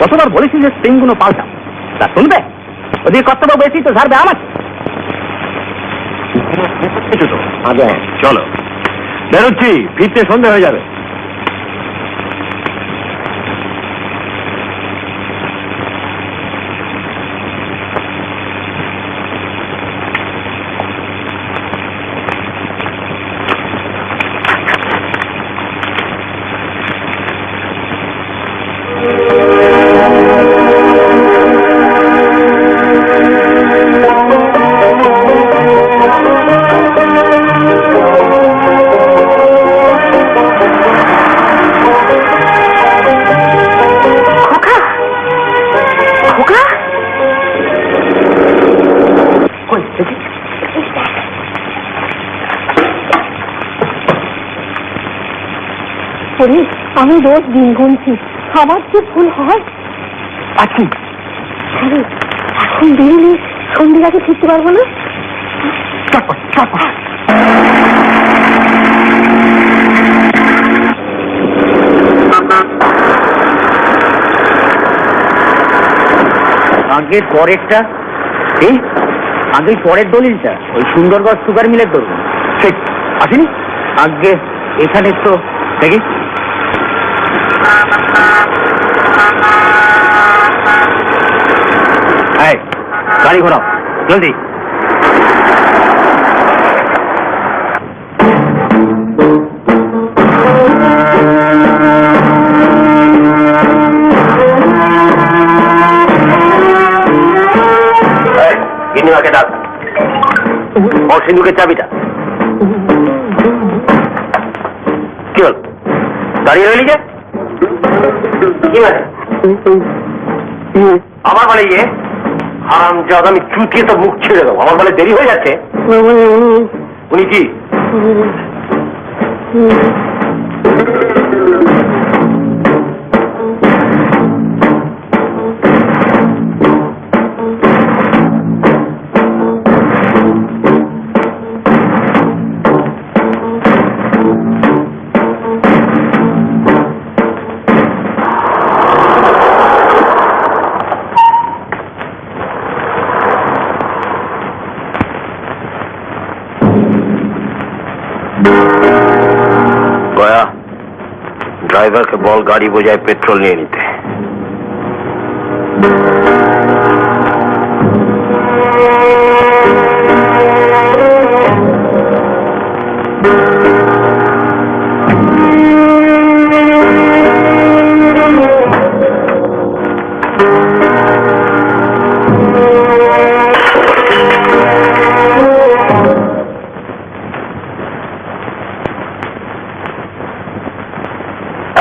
কতবার বলেছি যে স্প্রিংগুলো পাল্টাও, তা শুনবে? ওদিকে কর্তব্য বেশি তো ঝাড়বে আমার। কিছু তো চলো, বেরোচ্ছি, ফিরতে সন্ধে হয়ে যাবে। আমি রোজ দিন গুনছি, আমার যে ভুল হয়। আচ্ছা, এখন বেরোলে সন্ধ্যের আগে ফিরতে পারবো না। আগের পরেরটা, আগের পরের দলিলটা ওই সুন্দরগঞ্জ সুগার মিলের দলিল। ঠিক আসেনি আগে এখানে তো দেখি। গাড়ি ঘোরাও জলদি। গিন্নিমাকে ডাক, ওর সিন্ধুকের চাবিটা। কি হল, দাঁড়িয়ে রইলি যে? কি মানে আমার বলে ইয়ে হারামজাদা, আমি চুটিয়ে তো মুখ ছেড়ে দেবো। আমার বলে দেরি হয়ে যাচ্ছে। উনি কি? গয়া, ড্রাইভারকে বল গাড়ি বোঝায় পেট্রোল নিয়ে নিতে।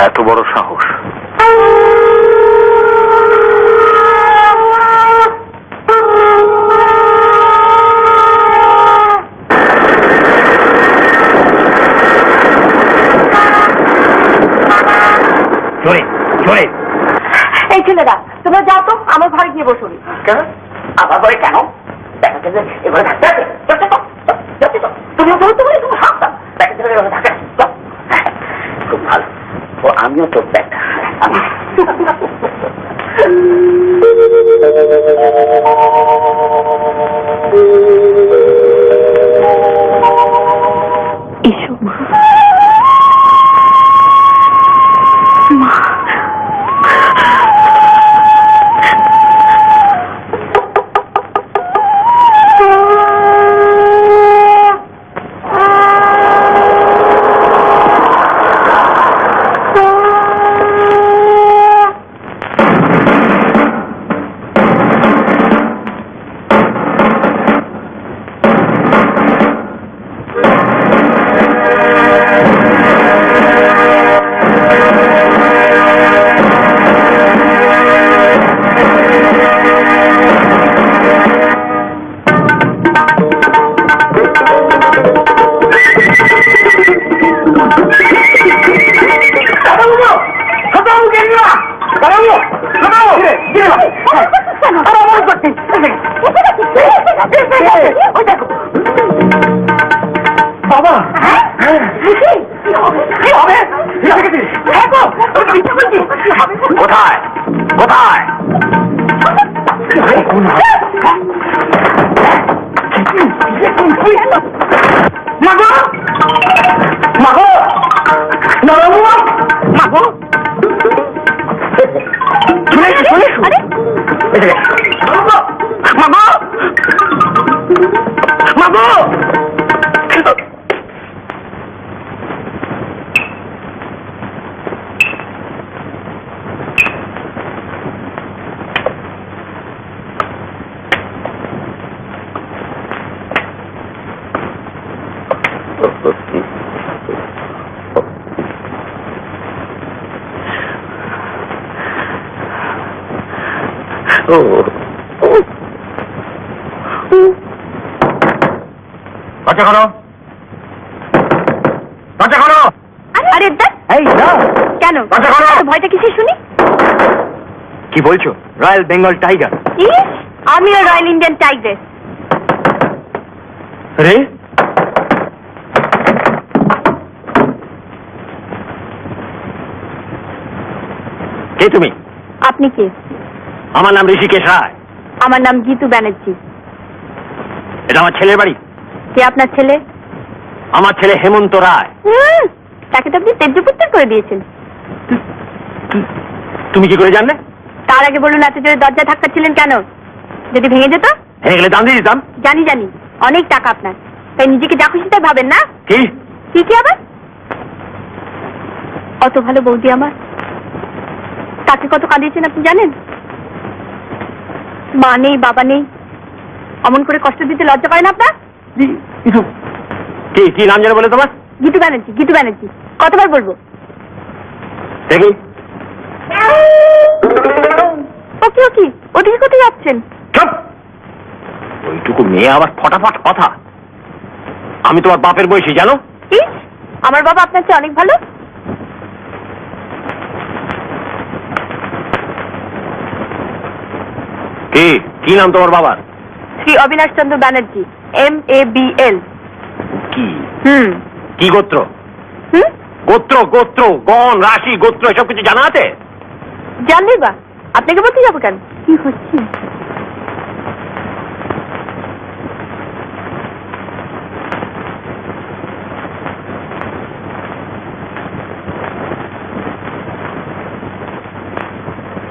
এত বড় সাহস! জোরে জোরে। এই ছেলেরা, তোমরা যাও তো, আমার ঘরে গিয়ে বসুন। কেন আমার ঘরে? কেন দেখা গেছে এবারে থাকতে হবে। তুমি তুমি হাসতাম, দেখা গেলে থাকে। খুব ভালো, ও আমিও তোর দেখা। এসো মা। মা, বাবা কোথায় কোথায়? মাগো মাগো নরম মাগো শুনে শুনে আরে মাগো মাগো দরজা খোলো, দরজা খোলো, আরে এই না, কেন দরজা খোলো। এত ভয়টা কিসে শুনি? কি বলছো? Royal Bengal tiger. ইস, আমিও রয়্যাল ইন্ডিয়ান টাইগার। রে কে তুমি? আপনি কে? আমার নাম ঋষিকেশ রায়। আমার নাম জিতু ব্যানার্জি। এটা আমার ছেলের বাড়ি। কে আপনার ছেলে? আমার ছেলে হেমন্ত রায়। তাকে তো আপনি তেজ্যপুত্র করে দিয়েছেন। তুমি কি করে জানলে? তার আগে বলুন, এত জোরে দরজা ধাক্কাচ্ছিলেন কেন? যদি ভেঙে যেত? ভেঙে গেলে দাম দিয়ে দিতাম। জানি জানি, অনেক টাকা আপনার, তাই নিজেকে যা খুশি তাই ভাবেন না? কি কি কি আবার? অত ভালো বৌদি আমার, তাকে কত কাঁদিয়েছেন আপনি জানেন? মা নেই, বাবা নেই, অমন করে কষ্ট দিতে লজ্জা করে না আপনার? কি কি নাম জানো বলে তোমার? গীতু ব্যানার্জি, গীতু ব্যানার্জি। কতবার বলবো? দেখি ওকে ওকে, ওদিকে কোথায় যাচ্ছেন? চুপ! ওইটুকু মেয়ে আবার ফটাফট কথা। আমি তোমার বাপের বয়সী, জানো? ইস, আমার বাবা আপনার চেয়ে অনেক ভালো। কি কি নাম তোমার বাবার? শ্রী অবিনাশ চন্দ্র ব্যানার্জি, MABL। কি হুম কি গোত্র? হুম, গোত্র গোত্র গণ রাশি গোত্র এসব কিছু জানা আছে? জানলেই বা আপনাকে বলতে যাবো কেন? কি হচ্ছে?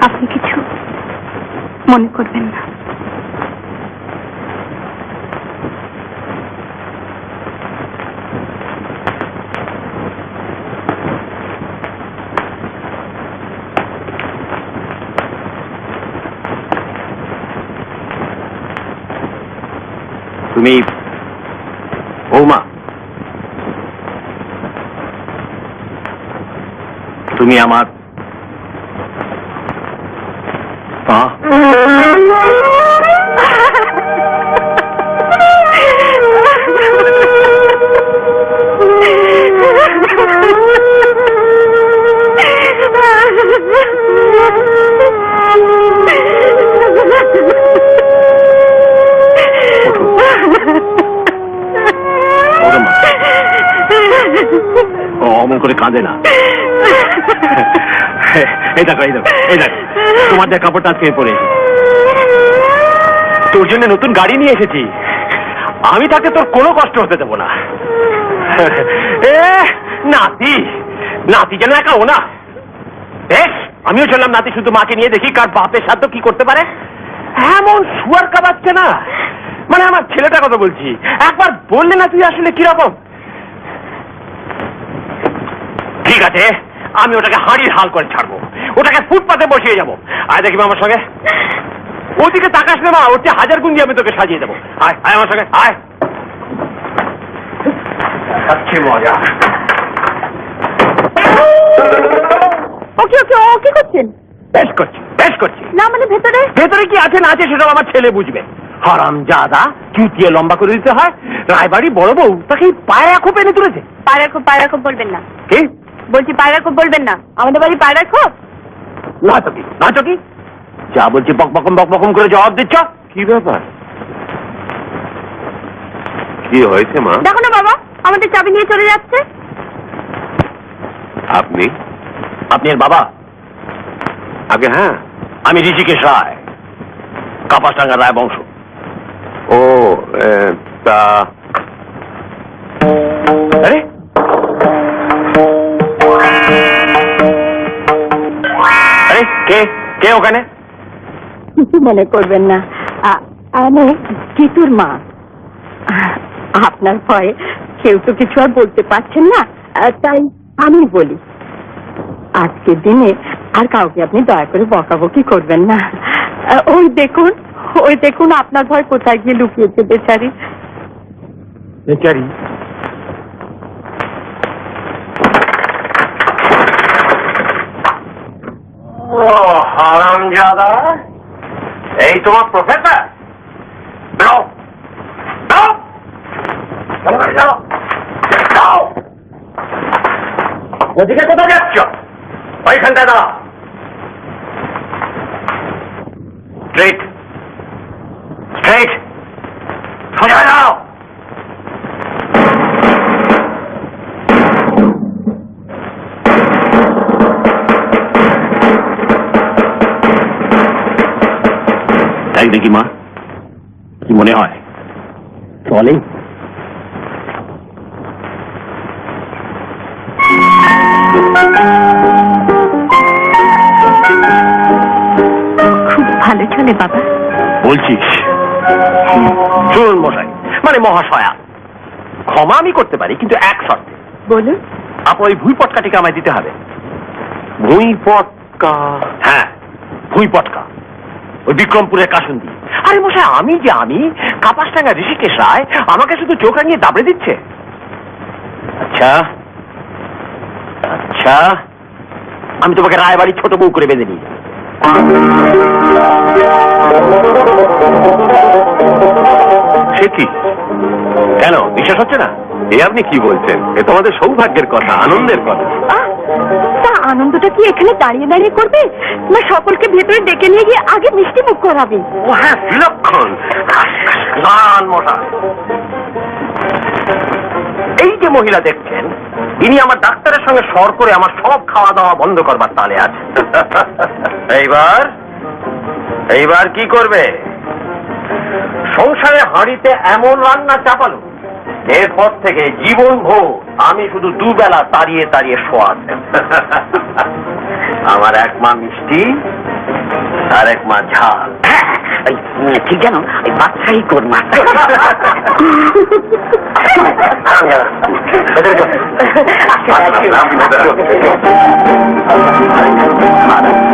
আপনি কিছু মনে করবেন না। তুমি বৌমা, তুমি আমার মা। অমন করে কাঁদে না। এই দেখো এই দেখো এই দেখো, তোমার যে কাপড়টা আজকে পরে এসেছি, তোর জন্য নতুন গাড়ি নিয়ে এসেছি। আমি তাকে তোর কোনো কষ্ট হতে দেবো না। নাতি নাতি যেন একা ও না। বেশ, আমিও চললাম নাতি শুধু মাকে নিয়ে দেখি কার বাপের সাথে কি করতে পারে। এমন শুয়ার কাবাচ্ছে না, মানে আমার ছেলেটার কথা বলছি। একবার বললে না তুই আসলে কিরকম। ঠিক আছে, আমি ওটাকে হাঁড়ির হাল করে ছাড়বো, ওটাকে ফুটপাতে বসিয়ে যাবো। আয় দেখবি আমার সঙ্গে। ওদিকে তাকাস না মা, ওর চেয়ে হাজার গুণ দিয়ে আমি তোকে সাজিয়ে দেবো। আয় আয় আমার সঙ্গে আয়। আচ্ছা মজা। ওকে ওকে, ও কি করছেন? বেশ করছি বেশ করছি। না মানে ভেতরে? ভেতরে কি আছে না আছে সেটা আমার ছেলে বুঝবে। হারামজাদা, চুটিয়ে লম্বা করে দিতে হয়। রায়বাড়ি বড় বউ তাকে পায়রা খোপ এনে তুলেছে। পায়রা খুব বলবেন না। কি বলছি পায়রা খুব বলবেন না, আমাদের বাড়ি পায়রা খুব। না তো কি না তো কি, যা বলছি বকবকম করে জবাব দিচ্ছ। কি ব্যাপার? কি হয়েছে মা? দেখো না বাবা, আমাদের চাবি নিয়ে চলে যাচ্ছে। আপনি? আপনি এর বাবা? আগে হ্যাঁ। আমি ঋষিকেশ রায়, কাপাসডাঙ্গা রায় বংশ। ও তা কে কে ওখানে? কিছু মনে করবেন না, আমি জিতুর মা। আপনার ভয়ে কেউ তো কিছু আর বলতে পারছেন না, তাই আমি বলি, আজকের দিনে আর কাউকে আপনি দয়া করে বকাবকি করবেন না। ওই দেখুন আপনার ভয় কোথায় গিয়ে লুকিয়েছে বেচারি। বেচারি? ও হারামজাদা, এই তোমার প্রফেসর? যাও যাও যাও যাও। ওদিকে কোথায় যাচ্ছ? ওইখানটায় দাঁড়াও। স্ট্রেট স্ট্রেট, সোজা যাও। তাই দেখি মা, কি মনে হয় চলে? খুব ভালো চলে বাবা। বলছিস? শুনুন মশাই, মানে মহাশয়া, ক্ষমা আমি করতে পারি, কিন্তু এক শর্তে। বলুন। আপনার ওই ভুঁই পটকাটিকে আমায় দিতে হবে। ভুঁই পটকা? হ্যাঁ, ভুঁই পটকা, ওই বিক্রমপুরের কাসুন্দি। আরে মশাই, আমি কাপাসডাঙ্গা ঋষিকেশ রায় আমাকে শুধু চোখ রাঙিয়ে দাবড়ে দিচ্ছে। আচ্ছা আচ্ছা, আমি তোমাকে রায়বাড়ির ছোট বউ করে বেঁধে নিই। সে কি? কেন বিশ্বাস হচ্ছে না? এ আপনি কি বলছেন? এ তোমাদের সৌভাগ্যের কথা, আনন্দের কথা। তা আনন্দটা কি এখানে দাঁড়িয়ে দাঁড়িয়ে করবে, না সকলকে ভেতরে ডেকে নিয়ে গিয়ে আগে মিষ্টি মুখ করাবে? ও হ্যাঁ, বিলক্ষণ। গান মশা। এই যে মহিলা দেখছেন, ইনি আমার ডাক্তারের সঙ্গে সর করে আমার সব খাওয়া দাওয়া বন্ধ করবার তালে আছে। এইবার কি করবে? সংসারে হাঁড়িতে এমন রান্না চাপালো, এরপর থেকে জীবন ভোর আমি শুধু দুবেলা তাড়িয়ে তাড়িয়ে শোয়াতে। আমার এক মা মিষ্টি আর এক মা ঝাল। ঠিক জানো, এই বাচ্চাই করমা। আচ্ছা